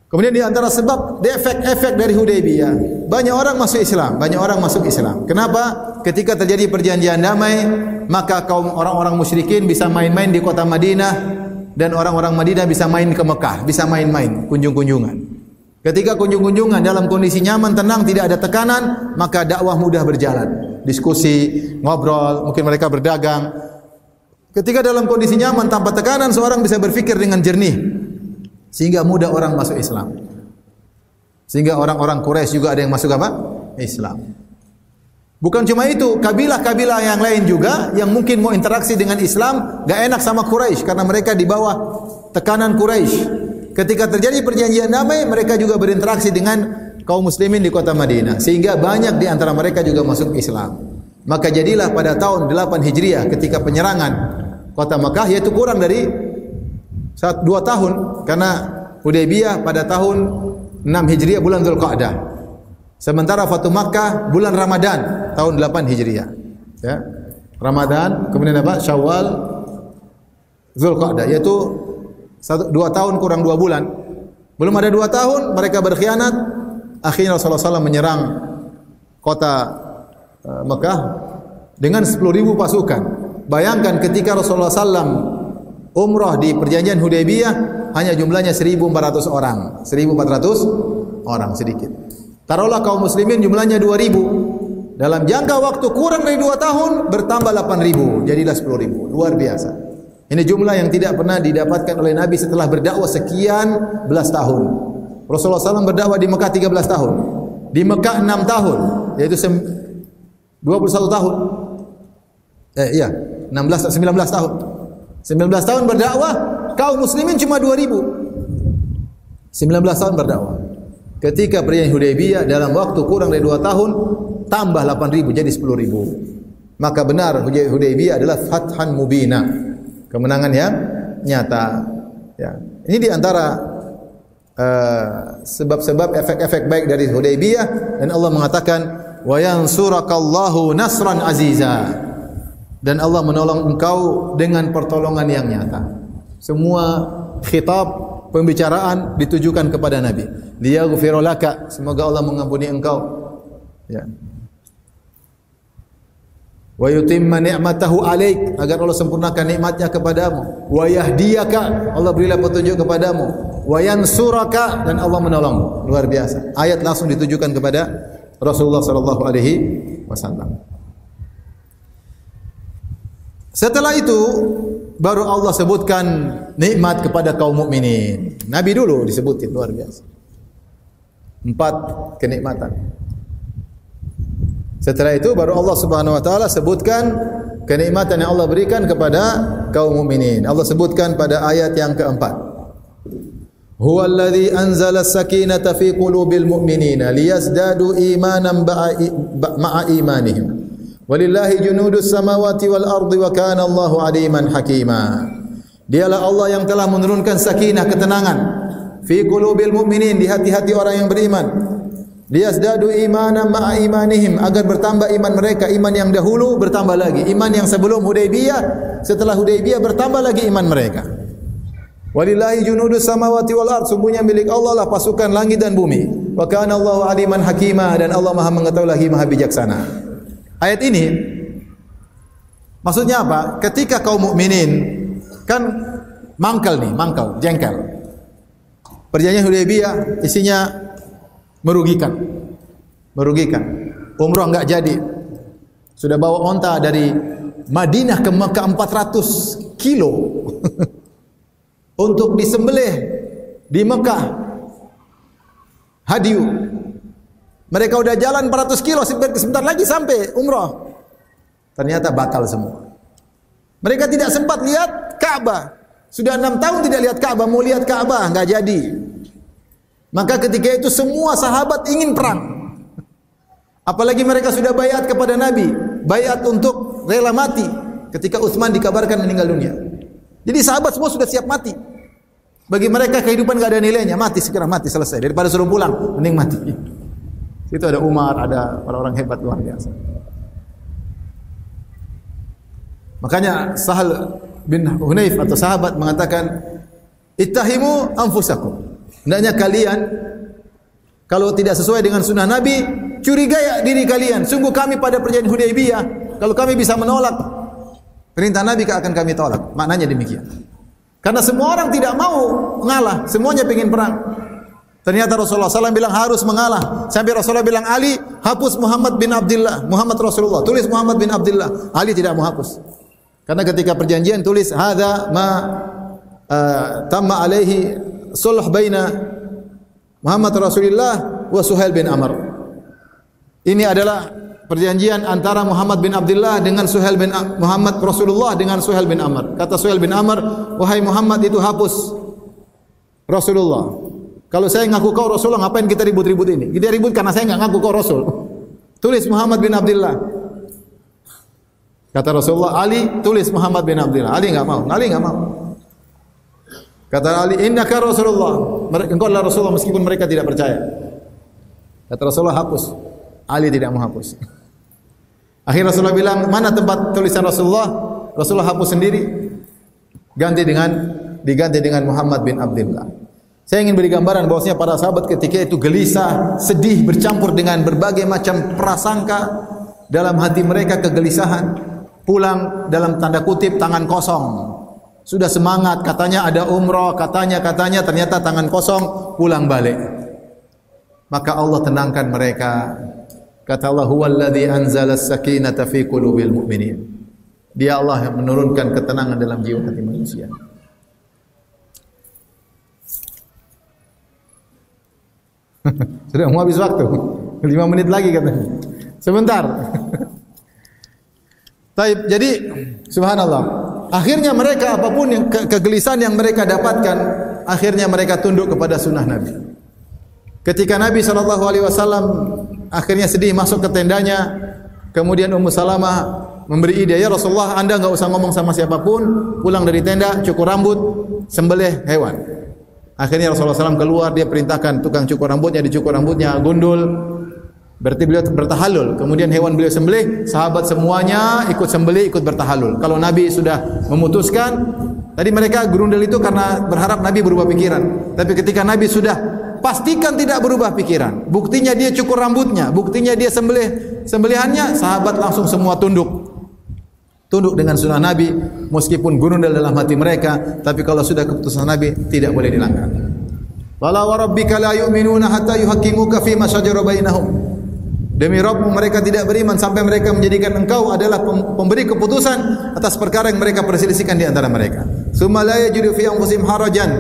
Kemudian di antara sebab, efek-efek dari Hudaybiyah, banyak orang masuk Islam. Kenapa? Ketika terjadi perjanjian damai, maka kaum orang-orang musyrikin bisa main-main di kota Madinah dan orang-orang Madinah bisa main ke Mekah, bisa main-main, kunjung-kunjungan. Ketika kunjung-kunjungan dalam kondisi nyaman, tenang, tidak ada tekanan, maka dakwah mudah berjalan. Diskusi, ngobrol, mungkin mereka berdagang. Ketika dalam kondisi nyaman tanpa tekanan, seorang bisa berpikir dengan jernih. Sehingga mudah orang masuk Islam. Sehingga orang-orang Quraisy juga ada yang masuk apa? Islam. Bukan cuma itu, kabilah-kabilah yang lain juga yang mungkin mau interaksi dengan Islam gak enak sama Quraisy karena mereka di bawah tekanan Quraisy. Ketika terjadi perjanjian damai, mereka juga berinteraksi dengan kaum muslimin di kota Madinah. Sehingga banyak di antara mereka juga masuk Islam. Maka jadilah pada tahun 8 Hijriah ketika penyerangan kota Makkah, yaitu kurang dari 2 tahun, karena Hudaybiyah pada tahun 6 Hijriah bulan Dzulqa'dah. Sementara Fathu Makkah bulan Ramadan tahun 8 Hijriah. Ya. Ramadan, kemudian apa? Syawal, Dzulqa'dah, yaitu 2 tahun kurang 2 bulan. Belum ada 2 tahun mereka berkhianat. Akhirnya Rasulullah SAW menyerang kota Mekah dengan 10.000 pasukan. Bayangkan ketika Rasulullah SAW umrah di perjanjian Hudaybiyah hanya jumlahnya 1.400 orang. 1.400 orang, sedikit. Taruhlah kaum muslimin jumlahnya 2.000. Dalam jangka waktu kurang dari 2 tahun bertambah 8.000, jadilah 10.000. Luar biasa. Ini jumlah yang tidak pernah didapatkan oleh Nabi setelah berdakwah sekian belas tahun. Rasulullah SAW berdakwah di Mekah 13 tahun. Di Mekah 6 tahun, yaitu 21 tahun. 19 tahun. 19 tahun berdakwah, kaum muslimin cuma 2.000. 19 tahun berdakwah. Ketika perjanjian Hudaybiyah dalam waktu kurang dari 2 tahun tambah 8.000 jadi 10.000. Maka benar Hudaybiyah adalah fathan mubina, kemenangan yang nyata. Ya. Ini di antara sebab-sebab efek-efek baik dari Hudaybiyah, dan Allah mengatakan wa yansurakallahu nasran aziza. Dan Allah menolong engkau dengan pertolongan yang nyata. Semua khitab, pembicaraan ditujukan kepada Nabi. Liyaghfira laka, semoga Allah mengampuni engkau. Ya. wa yutimma ni'matahu 'alaik, agar Allah sempurnakan nikmatnya kepadamu, wa yahdiyaka, Allah berilah petunjuk kepadamu, wa yansuraka, dan Allah menolongmu. Luar biasa. Ayat langsung ditujukan kepada Rasulullah sallallahu alaihi wasallam. Setelah itu baru Allah sebutkan nikmat kepada kaum mukminin. Nabi dulu disebutin, luar biasa. 4 kenikmatan. Setelah itu baru Allah Subhanahu wa taala sebutkan kenikmatan yang Allah berikan kepada kaum mukminin. Allah sebutkan pada ayat yang keempat. Huwallazi anzala as-sakinata fi qulubil mu'minina liyazdadu imanan ma'a imanihim. Walillahi junudus samawati wal ardi wa kana Allahu aliman hakima. Dialah Allah yang telah menurunkan sakinah, ketenangan, fi qulubil mu'minin, di hati-hati orang yang beriman. Liyazdadu imanan ma'a imanihim, agar bertambah iman mereka, iman yang dahulu bertambah lagi, iman yang sebelum Hudaybiyah, setelah Hudaybiyah bertambah lagi iman mereka. Walillahi junudus samawati wal ard, sungguhnya milik Allah lah pasukan langit dan bumi. Wa kana Allahu aliman hakima, dan Allah Maha mengetahui lagi Maha bijaksana. Ayat ini maksudnya apa? Ketika kaum mukminin kan mangkal, jengkel. Perjanjian Hudaybiyah isinya merugikan. Umrah enggak jadi. Sudah bawa onta dari Madinah ke Mekah 400 kilo untuk disembelih di Mekah. Hadiu. Mereka udah jalan 400 kilo, sebentar lagi sampai umrah. Ternyata batal semua. Mereka tidak sempat lihat Ka'bah. Sudah 6 tahun tidak lihat Ka'bah, mau lihat Ka'bah enggak jadi. Maka ketika itu semua sahabat ingin perang. Apalagi mereka sudah baiat kepada Nabi, baiat untuk rela mati ketika Utsman dikabarkan meninggal dunia. Jadi sahabat semua sudah siap mati. Bagi mereka kehidupan enggak ada nilainya, mati segera mati selesai, daripada suruh pulang mending mati. Itu ada Umar, ada orang-orang hebat luar biasa. Makanya Sahal bin Hunayf atau sahabat mengatakan, "Ittahimu anfusakum." Hendaknya kalian kalau tidak sesuai dengan sunnah Nabi, curigai diri kalian. Sungguh kami pada perjanjian Hudaybiyah, kalau kami bisa menolak perintah Nabi akan kami tolak. Maknanya demikian. Karena semua orang tidak mau mengalah, semuanya ingin perang. Ternyata Rasulullah SAW bilang harus mengalah. Sampai Rasulullah bilang, Ali, hapus Muhammad bin Abdullah. Muhammad Rasulullah, tulis Muhammad bin Abdullah. Ali tidak mau hapus. Karena ketika perjanjian tulis, hadza ma tamma alaihi sulh baina Muhammad Rasulullah wa Suhail bin Amr. Ini adalah perjanjian antara Muhammad bin Abdullah dengan Suhail bin Muhammad Rasulullah dengan Suhail bin Amr. Kata Suhail bin Amr, wahai Muhammad, itu hapus Rasulullah. Kalau saya ngaku kau Rasulullah, ngapain kita ribut-ribut ini? Kita ribut karena saya enggak ngaku kau Rasul. Tulis Muhammad bin Abdullah. Kata Rasulullah, Ali, tulis Muhammad bin Abdullah. Ali enggak mau. Kata Ali, innaka Rasulullah. Engkau adalah Rasulullah meskipun mereka tidak percaya. Kata Rasulullah, hapus. Ali tidak mau hapus. Akhirnya Rasulullah bilang, mana tempat tulisan Rasulullah? Rasulullah hapus sendiri. Diganti dengan Muhammad bin Abdullah. Saya ingin beri gambaran bahwasanya para sahabat ketika itu gelisah, sedih, bercampur dengan berbagai macam prasangka dalam hati mereka, kegelisahan. Pulang dalam tanda kutip tangan kosong. Sudah semangat, katanya ada umrah, katanya ternyata tangan kosong, pulang balik. Maka Allah tenangkan mereka. Kata Allah, huwallazi anzala as-sakinata fi qulubil mu'minin. Dia Allah yang menurunkan ketenangan dalam jiwa hati manusia. Sudah mau habis waktu. 5 menit lagi katanya. Sebentar. Taib, jadi subhanallah. Akhirnya mereka apapun yang kegelisahan yang mereka dapatkan, akhirnya mereka tunduk kepada sunnah Nabi. Ketika Nabi SAW akhirnya sedih masuk ke tendanya, kemudian Ummu Salamah memberi ide, ya Rasulullah, Anda enggak usah ngomong sama siapapun, pulang dari tenda, cukur rambut, sembelih hewan. Akhirnya Rasulullah SAW keluar, dia perintahkan tukang cukur rambutnya, dicukur rambutnya, gundul. Berarti beliau bertahalul. Kemudian hewan beliau sembelih, sahabat semuanya ikut sembelih, ikut bertahalul. Kalau Nabi sudah memutuskan, tadi mereka gerundel itu karena berharap Nabi berubah pikiran. Tapi ketika Nabi sudah pastikan tidak berubah pikiran, buktinya dia cukur rambutnya, buktinya dia sembelihannya, sahabat langsung semua tunduk. tunduk dengan sunnah Nabi meskipun gurundal dalam hati mereka, tapi kalau sudah keputusan Nabi tidak boleh dilanggar. Wala wa rabbika la yu'minuna hatta yuhaqqimuka fi ma shajara bainahum. Demi Rabbmu mereka tidak beriman sampai mereka menjadikan engkau adalah pemberi keputusan atas perkara yang mereka perselisihkan di antara mereka. Summa la yajidu fi anfusihim harajan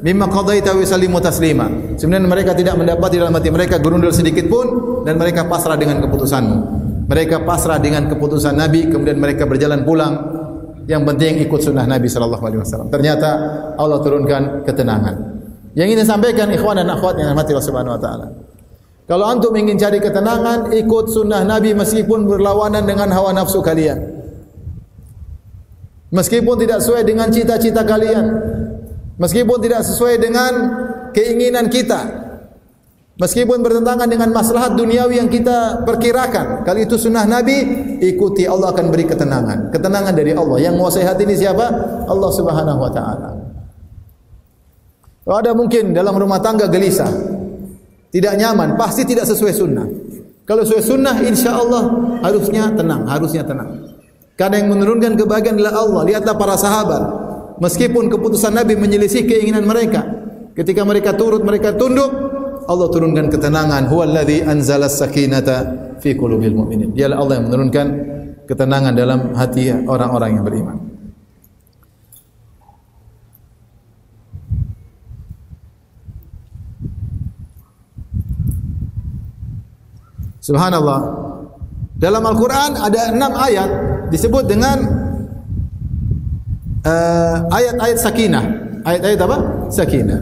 mimma qadaita wa yusallimu taslima. Sebenarnya mereka tidak mendapati dalam hati mereka gurundal sedikit pun dan mereka pasrah dengan keputusanmu. Mereka pasrah dengan keputusan Nabi, kemudian mereka berjalan pulang. Yang penting ikut sunnah Nabi sallallahu alaihi wasallam. Ternyata Allah turunkan ketenangan. Yang ini sampaikan ikhwan dan akhwat yang dirahmati Allah Subhanahu wa taala. Kalau antum ingin cari ketenangan, ikut sunnah Nabi meskipun berlawanan dengan hawa nafsu kalian. Meskipun tidak sesuai dengan cita-cita kalian. Meskipun tidak sesuai dengan keinginan kita. Meskipun bertentangan dengan maslahat duniawi yang kita perkirakan. Kalau itu sunnah Nabi, ikuti, Allah akan beri ketenangan. Ketenangan dari Allah. Yang menguasai hati ini siapa? Allah Subhanahu wa taala. Kalau ada mungkin dalam rumah tangga gelisah, tidak nyaman, pasti tidak sesuai sunnah. Kalau sesuai sunnah, insya Allah harusnya tenang, Karena yang menurunkan kebahagiaan adalah Allah. Lihatlah para sahabat, meskipun keputusan Nabi menyelisih keinginan mereka, ketika mereka turut, mereka tunduk, Allah turunkan ketenangan. Huwallazi anzalas sakinata fi qulubil mu'minin. Dialah Allah yang menurunkan ketenangan dalam hati orang-orang yang beriman. Subhanallah. Dalam Al-Quran ada 6 ayat disebut dengan ayat-ayat sakinah. Ayat-ayat apa? Sakinah.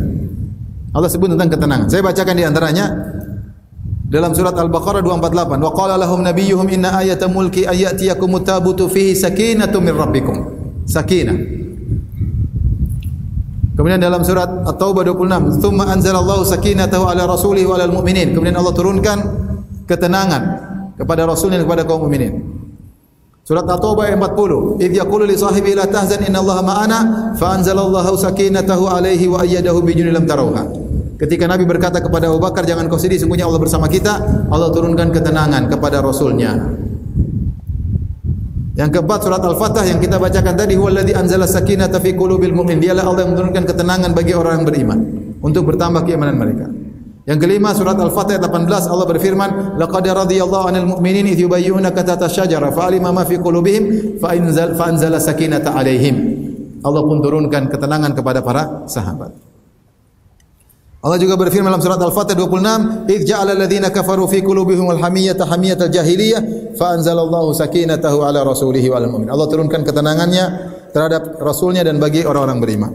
Allah sebut tentang ketenangan. Saya bacakan di antaranya dalam surat Al-Baqarah 248. Wa qala lahum nabiyyuhum inna ayata mulki ayatiyakumut tabutu fihi sakinatu min rabbikum. Sakinah. Kemudian dalam surat At-Taubah 26, "Tsumma anzalallahu sakinatahu ala rasulihi wa alal mu'minin." Kemudian Allah turunkan ketenangan kepada Rasulnya dan kepada kaum mukminin. Surat At-Taubah ayat 40, "Idz yaqulu li sahibihi la tahzan innallaha ma'ana fa anzalallahu sakinatahu alaihi wa ayyadahu bi junudin lam tarawha." Ketika Nabi berkata kepada Abu Bakar, "Jangan kau sedih, sungguhnya Allah bersama kita." Allah turunkan ketenangan kepada Rasulnya. Yang keempat surat Al-Fatah yang kita bacakan tadi, "Huwallazi anzala sakinata fi qulubil mu'min." Dialah Allah yang menurunkan ketenangan bagi orang yang beriman untuk bertambah keimanan mereka. Yang kelima surat Al-Fatih ayat 18 Allah berfirman, "Laqad radiyallahu 'anil mu'minin idh yubayyunaka tahta asy-syajarah fa'alima ma fi qulubihim fa anzala sakinata 'alaihim." Allah pun turunkan ketenangan kepada para sahabat. Allah juga berfirman dalam surat Al-Fatih 26, "Idh ja'ala alladziina kafaru fi qulubihim al-hamiyyata hamiyatal jahiliyah fa anzalallahu sakinatahu 'ala rasulihi wal mu'minin." Allah turunkan ketenangannya terhadap rasulnya dan bagi orang-orang beriman.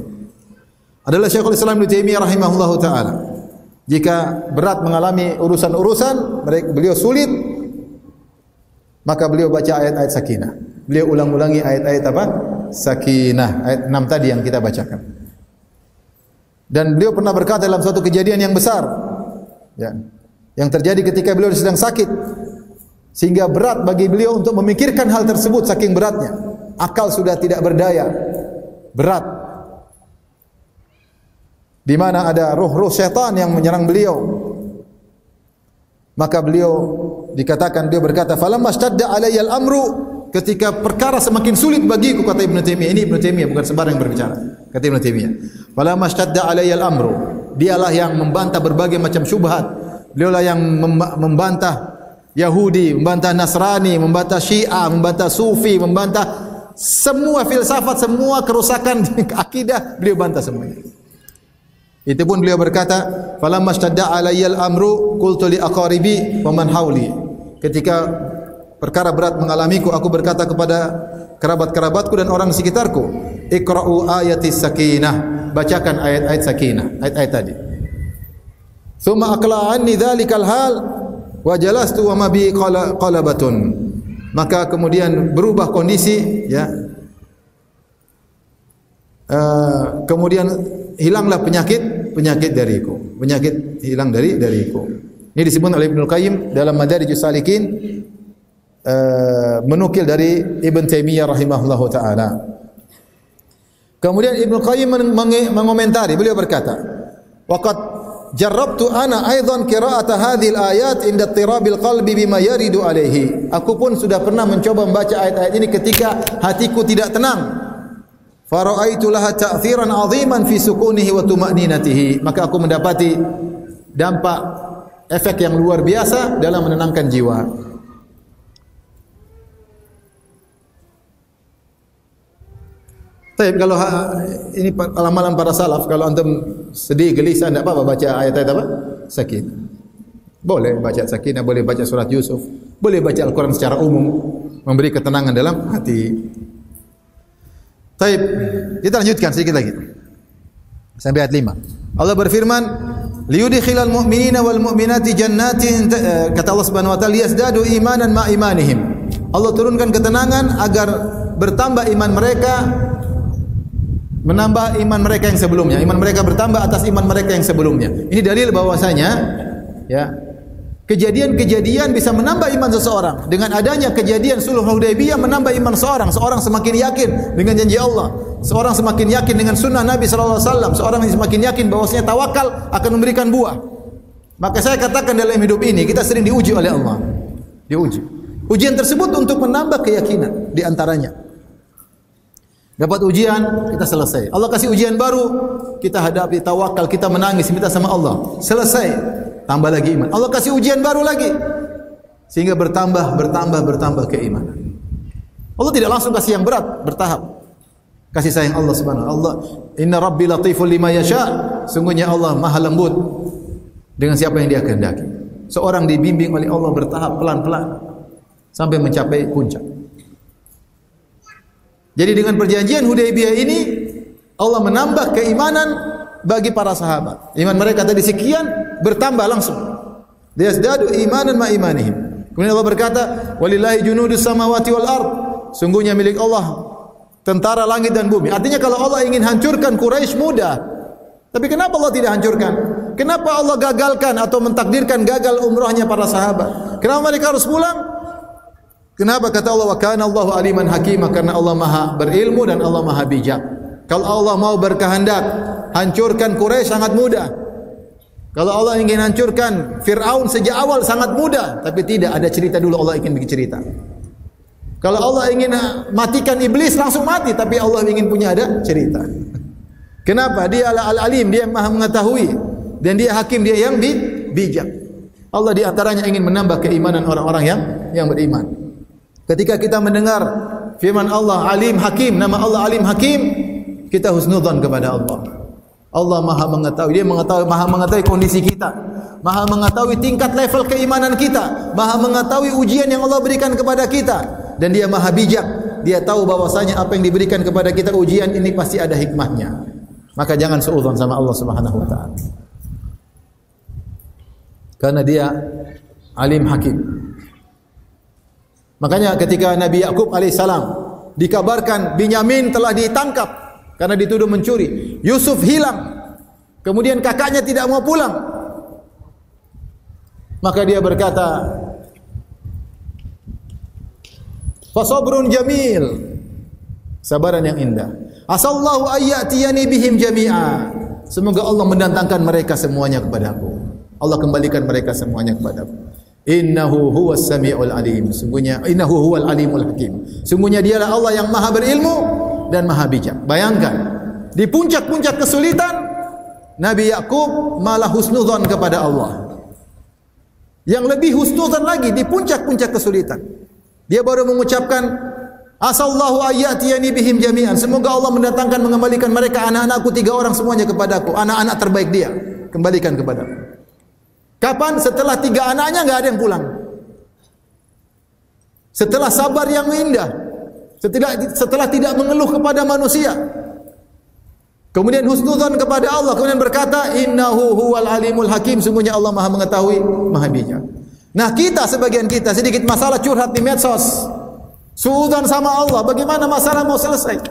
Adalah Syekhul Islam Ibnu Taimiyah rahimahullahu taala. Jika berat mengalami urusan-urusan, beliau sulit, maka beliau baca ayat-ayat sakinah. Beliau ulang-ulangi ayat-ayat apa? Sakinah. Ayat 6 tadi yang kita bacakan. Dan beliau pernah berkata dalam suatu kejadian yang besar, ya, yang terjadi ketika beliau sedang sakit, sehingga berat bagi beliau untuk memikirkan hal tersebut saking beratnya. Akal sudah tidak berdaya, berat. Di mana ada roh-roh syaitan yang menyerang beliau. Maka beliau dikatakan, beliau berkata, "Falamma shtadda alayyal amru," ketika perkara semakin sulit bagiku, kata Ibnu Taimiyah. Ini Ibnu Taimiyah, bukan sembarang yang berbicara. Kata Ibnu Taimiyah, "Falamma shtadda alayyal amru." Dialah yang membantah berbagai macam syubhat. Beliaulah yang membantah Yahudi, membantah Nasrani, membantah Syiah, membantah Sufi, membantah semua filsafat, semua kerusakan akidah, beliau bantah semuanya. Itu pun beliau berkata, "Falamma shtadda alayyal amru qultu li aqaribi wa man hauli." Ketika perkara berat mengalamiku, aku berkata kepada kerabat-kerabatku dan orang di sekitarku, "Iqra'u ayatis sakinah." Bacakan ayat-ayat sakinah, ayat-ayat tadi. "Tsumma aqla anni dzalikal hal wa jalastu wa ma bi qalabatun." Maka kemudian berubah kondisi, ya. Kemudian hilanglah penyakit dariku. Penyakit hilang dariku. Ini disebut oleh Ibnu Qayyim dalam Madarijus Salikin, menukil dari Ibn Taimiyah rahimahullahu taala. Kemudian Ibnu Qayyim mengomentari, beliau berkata, "Waqad jarrabtu ana aidan qira'ata hadhil ayat inda tirabil qalbi bima yaridu alaihi. Aku pun sudah pernah mencoba membaca ayat-ayat ini ketika hatiku tidak tenang. Fara'aitu laha ta'thiran 'aziman fi sukunihi wa tuma'ninatihi. Maka aku mendapati dampak efek yang luar biasa dalam menenangkan jiwa. Tapi kalau ini amalan para salaf, kalau antum sedih, gelisah, tidak apa-apa baca ayat-ayat apa? Sakinah. Boleh baca sakinah, boleh baca surat Yusuf, boleh baca Al-Quran secara umum, memberi ketenangan dalam hati. Baik, kita lanjutkan sedikit lagi. Sampai ayat 5. Allah berfirman, liyudkhilal mu'minina wal mu'minati jannatin, kata Allah Subhanahu wa taala, liyazdadu imanan ma imanihim. Allah turunkan ketenangan agar bertambah iman mereka, menambah iman mereka yang sebelumnya. Iman mereka bertambah atas iman mereka yang sebelumnya. Ini dalil bahwasanya ya, kejadian-kejadian bisa menambah iman seseorang. Dengan adanya kejadian sulh Hudaybiyah menambah iman seorang. Seorang semakin yakin dengan janji Allah. Seorang semakin yakin dengan sunnah Nabi sallallahu alaihi wasallam. Seorang semakin yakin bahwasanya tawakal akan memberikan buah. Maka saya katakan dalam hidup ini kita sering diuji oleh Allah. Diuji. Ujian tersebut untuk menambah keyakinan di antaranya. Dapat ujian, kita selesai. Allah kasih ujian baru, kita hadapi, tawakal, kita menangis, minta sama Allah. Selesai, tambah lagi iman. Allah kasih ujian baru lagi, sehingga bertambah keimanan. Allah tidak langsung kasih yang berat, bertahap. Kasih sayang Allah Subhanahu wa taala. Inna Rabbi latiful lima yasha. Sungguhnya Allah Maha lembut dengan siapa yang Dia kehendaki. Seorang dibimbing oleh Allah bertahap pelan-pelan sampai mencapai puncak. Jadi dengan perjanjian Hudaybiyah ini Allah menambah keimanan bagi para sahabat. Iman mereka tadi sekian bertambah langsung. Yazdadu imanan ma imanihim. Kemudian Allah berkata, "Walillahi junudus samawati wal ard." Sungguhnya milik Allah tentara langit dan bumi. Artinya kalau Allah ingin hancurkan Quraisy mudah. Tapi kenapa Allah tidak hancurkan? Kenapa Allah gagalkan atau mentakdirkan gagal umrahnya para sahabat? Kenapa mereka harus pulang? Kenapa kata Allah wa kana Allahu aliman hakimah? Karena Allah Maha berilmu dan Allah Maha bijak. Kalau Allah mau berkehendak hancurkan Quraisy sangat mudah. Kalau Allah ingin hancurkan Fir'aun sejak awal sangat mudah, tapi tidak, ada cerita dulu. Allah ingin bikin cerita. Kalau Allah ingin matikan iblis langsung mati, tapi Allah ingin punya ada cerita. Kenapa? Dia al-alim, Dia Maha mengetahui, dan Dia hakim, Dia yang bijak. Allah di antaranya ingin menambah keimanan orang-orang yang beriman. Ketika kita mendengar firman Allah Alim Hakim, nama Allah Alim Hakim, kita husnudzan kepada Allah. Allah Maha mengetahui, Dia Maha mengetahui kondisi kita, Maha mengetahui tingkat level keimanan kita, Maha mengetahui ujian yang Allah berikan kepada kita, dan Dia Maha bijak. Dia tahu bahwasanya apa yang diberikan kepada kita ujian ini pasti ada hikmahnya. Maka jangan suudzon sama Allah Subhanahu wa taala. Karena Dia Alim Hakim. Makanya ketika Nabi Yakub alaihissalam dikabarkan Binyamin telah ditangkap karena dituduh mencuri, Yusuf hilang, kemudian kakaknya tidak mau pulang, maka dia berkata, fasabrun jamil, sabaran yang indah, asallahu ayyatiyani bihim jami'a, semoga Allah mendatangkan mereka semuanya kepadaku, Allah kembalikan mereka semuanya kepadaku. Innahu huwas samiul alim. Sungguhnya innahu huwal alimul hakim. Sungguhnya Dialah Allah yang Maha berilmu dan Maha bijak. Bayangkan, di puncak-puncak kesulitan Nabi Yakub malah husnudzon kepada Allah. Yang lebih husnudzon lagi di puncak-puncak kesulitan. Dia baru mengucapkan asallahu ayyatiyani bihim jami'an. Semoga Allah mendatangkan mengembalikan mereka anak-anakku 3 orang semuanya kepadaku. Anak-anak terbaik dia kembalikan kepadaku. Kapan? Setelah 3 anaknya enggak ada yang pulang. Setelah sabar yang indah, setelah tidak mengeluh kepada manusia, kemudian husnudzon kepada Allah, kemudian berkata innahu huwal alimul hakim, sungguhnya Allah Maha mengetahui, Maha bijak. Nah, kita sebagian kita sedikit masalah curhat di medsos, suudzon sama Allah, bagaimana masalah mau selesai?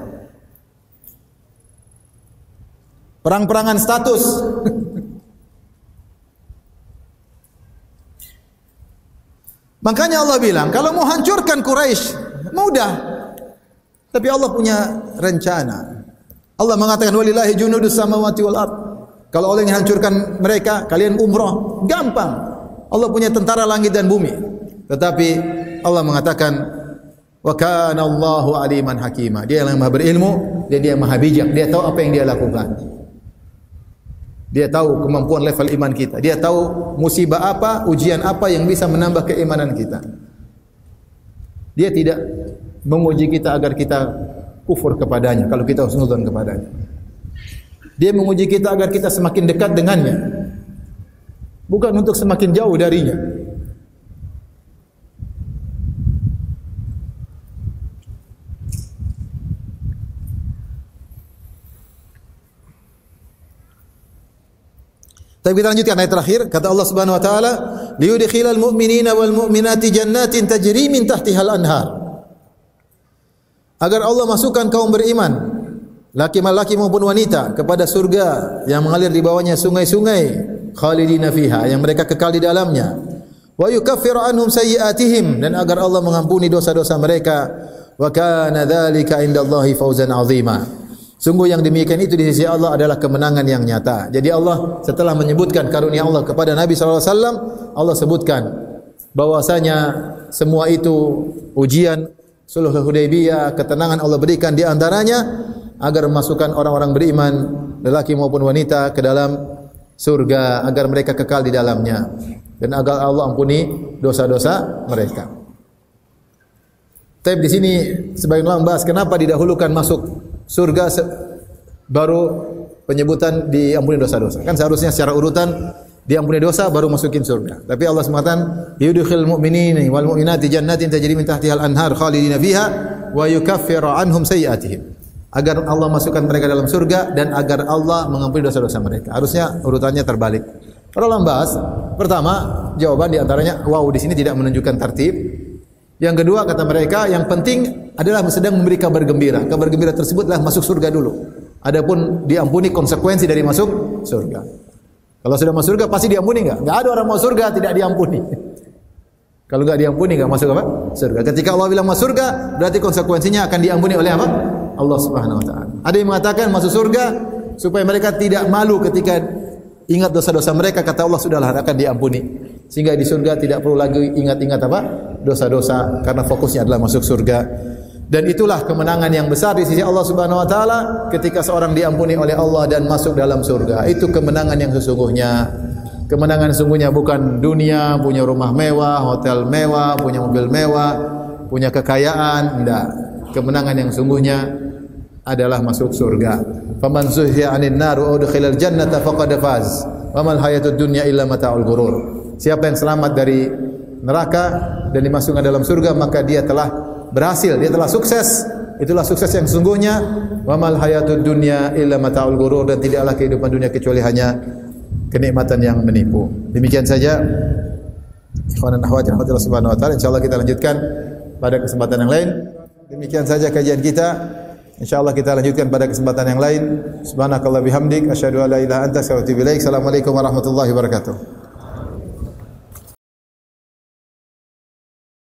Perang-perangan status. Makanya Allah bilang, kalau mau hancurkan Quraisy mudah. Tapi Allah punya rencana. Allah mengatakan walillahi junudus samawati wal ard. Kalau Allah ingin hancurkan mereka, kalian umrah, gampang. Allah punya tentara langit dan bumi. Tetapi Allah mengatakan, wa kana Allahu aliman hakima. Dia yang Maha berilmu, dia Maha bijak. Dia tahu apa yang dia lakukan. Dia tahu kemampuan level iman kita. Dia tahu musibah apa, ujian apa yang bisa menambah keimanan kita. Dia tidak menguji kita agar kita kufur kepadanya kalau kita husnudzon kepadanya. Dia menguji kita agar kita semakin dekat dengannya, bukan untuk semakin jauh darinya. Tapi kita lanjutkan ayat terakhir, kata Allah Subhanahu wa taala, liyudkhilal mu'minina wal mu'minati jannatin tajri min tahtihal anhar. Agar Allah masukkan kaum beriman, laki-laki maupun wanita, kepada surga yang mengalir di bawahnya sungai-sungai, khalidina fiha, yang mereka kekal di dalamnya. Wa yukaffiru anhum sayyi'atihim, dan agar Allah mengampuni dosa-dosa mereka. Wa kana dzalika indallahi fawzan 'azima. Sungguh yang demikian itu di sisi Allah adalah kemenangan yang nyata. Jadi Allah setelah menyebutkan karunia Allah kepada Nabi sallallahu alaihi wasallam, Allah sebutkan bahwasanya semua itu ujian sulh Hudaybiyah, ketenangan Allah berikan di antaranya agar memasukkan orang-orang beriman, lelaki maupun wanita, ke dalam surga, agar mereka kekal di dalamnya, dan agar Allah ampuni dosa-dosa mereka. Tapi di sini sebagian ulama bahas kenapa didahulukan masuk surga baru penyebutan diampuni dosa-dosa. Kan seharusnya secara urutan diampuni dosa baru masukin surga. Tapi Allah mengatakan yudkhil mu'minina wal mu'minati jannatin tajri min tahtiha al-anhar khalidina fiha wa yukaffiru anhum sayyi'atihim. Agar Allah masukkan mereka dalam surga dan agar Allah mengampuni dosa-dosa mereka. Harusnya urutannya terbalik. Para ulama bahas, pertama jawaban di antaranya wow, di sini tidak menunjukkan tertib. Yang kedua kata mereka yang penting adalah sedang memberi kabar gembira. Kabar gembira tersebutlah masuk surga dulu. Adapun diampuni konsekuensi dari masuk surga. Kalau sudah masuk surga pasti diampuni enggak? Enggak ada orang masuk surga tidak diampuni. Kalau enggak diampuni enggak masuk apa? Surga. Ketika Allah bilang masuk surga, berarti konsekuensinya akan diampuni oleh apa? Allah Subhanahu wa taala. Ada yang mengatakan masuk surga supaya mereka tidak malu ketika ingat dosa-dosa mereka, kata Allah sudahlah akan diampuni. Sehingga di surga tidak perlu lagi ingat-ingat apa? Dosa-dosa, karena fokusnya adalah masuk surga. Dan itulah kemenangan yang besar di sisi Allah Subhanahu wa taala ketika seorang diampuni oleh Allah dan masuk dalam surga. Itu kemenangan yang sesungguhnya. Kemenangan sesungguhnya bukan dunia, punya rumah mewah, hotel mewah, punya mobil mewah, punya kekayaan, enggak. Kemenangan yang sungguhnya adalah masuk surga. Faman zuhziha 'anil nar wa udkhilal jannata faqad faz. Wa mal hayatud dunya illa mata'ul ghurur. Siapa yang selamat dari neraka dan dimasukkan dalam surga, maka dia telah berhasil, dia telah sukses. Itulah sukses yang sesungguhnya. Wa mal hayatud dunya illa mata'ul ghurur, dan tidaklah kehidupan dunia kecuali hanya kenikmatan yang menipu. Demikian saja ikhwan dan akhwat rahmatillah subhanahu wa taala. Insyaallah kita lanjutkan pada kesempatan yang lain. Demikian saja kajian kita. InsyaAllah kita lanjutkan pada kesempatan yang lain. Subhanakallah bihamdik, asyhadu an la ilaha anta astaghfiruka wa atubu ilaik. Assalamualaikum warahmatullahi wabarakatuh.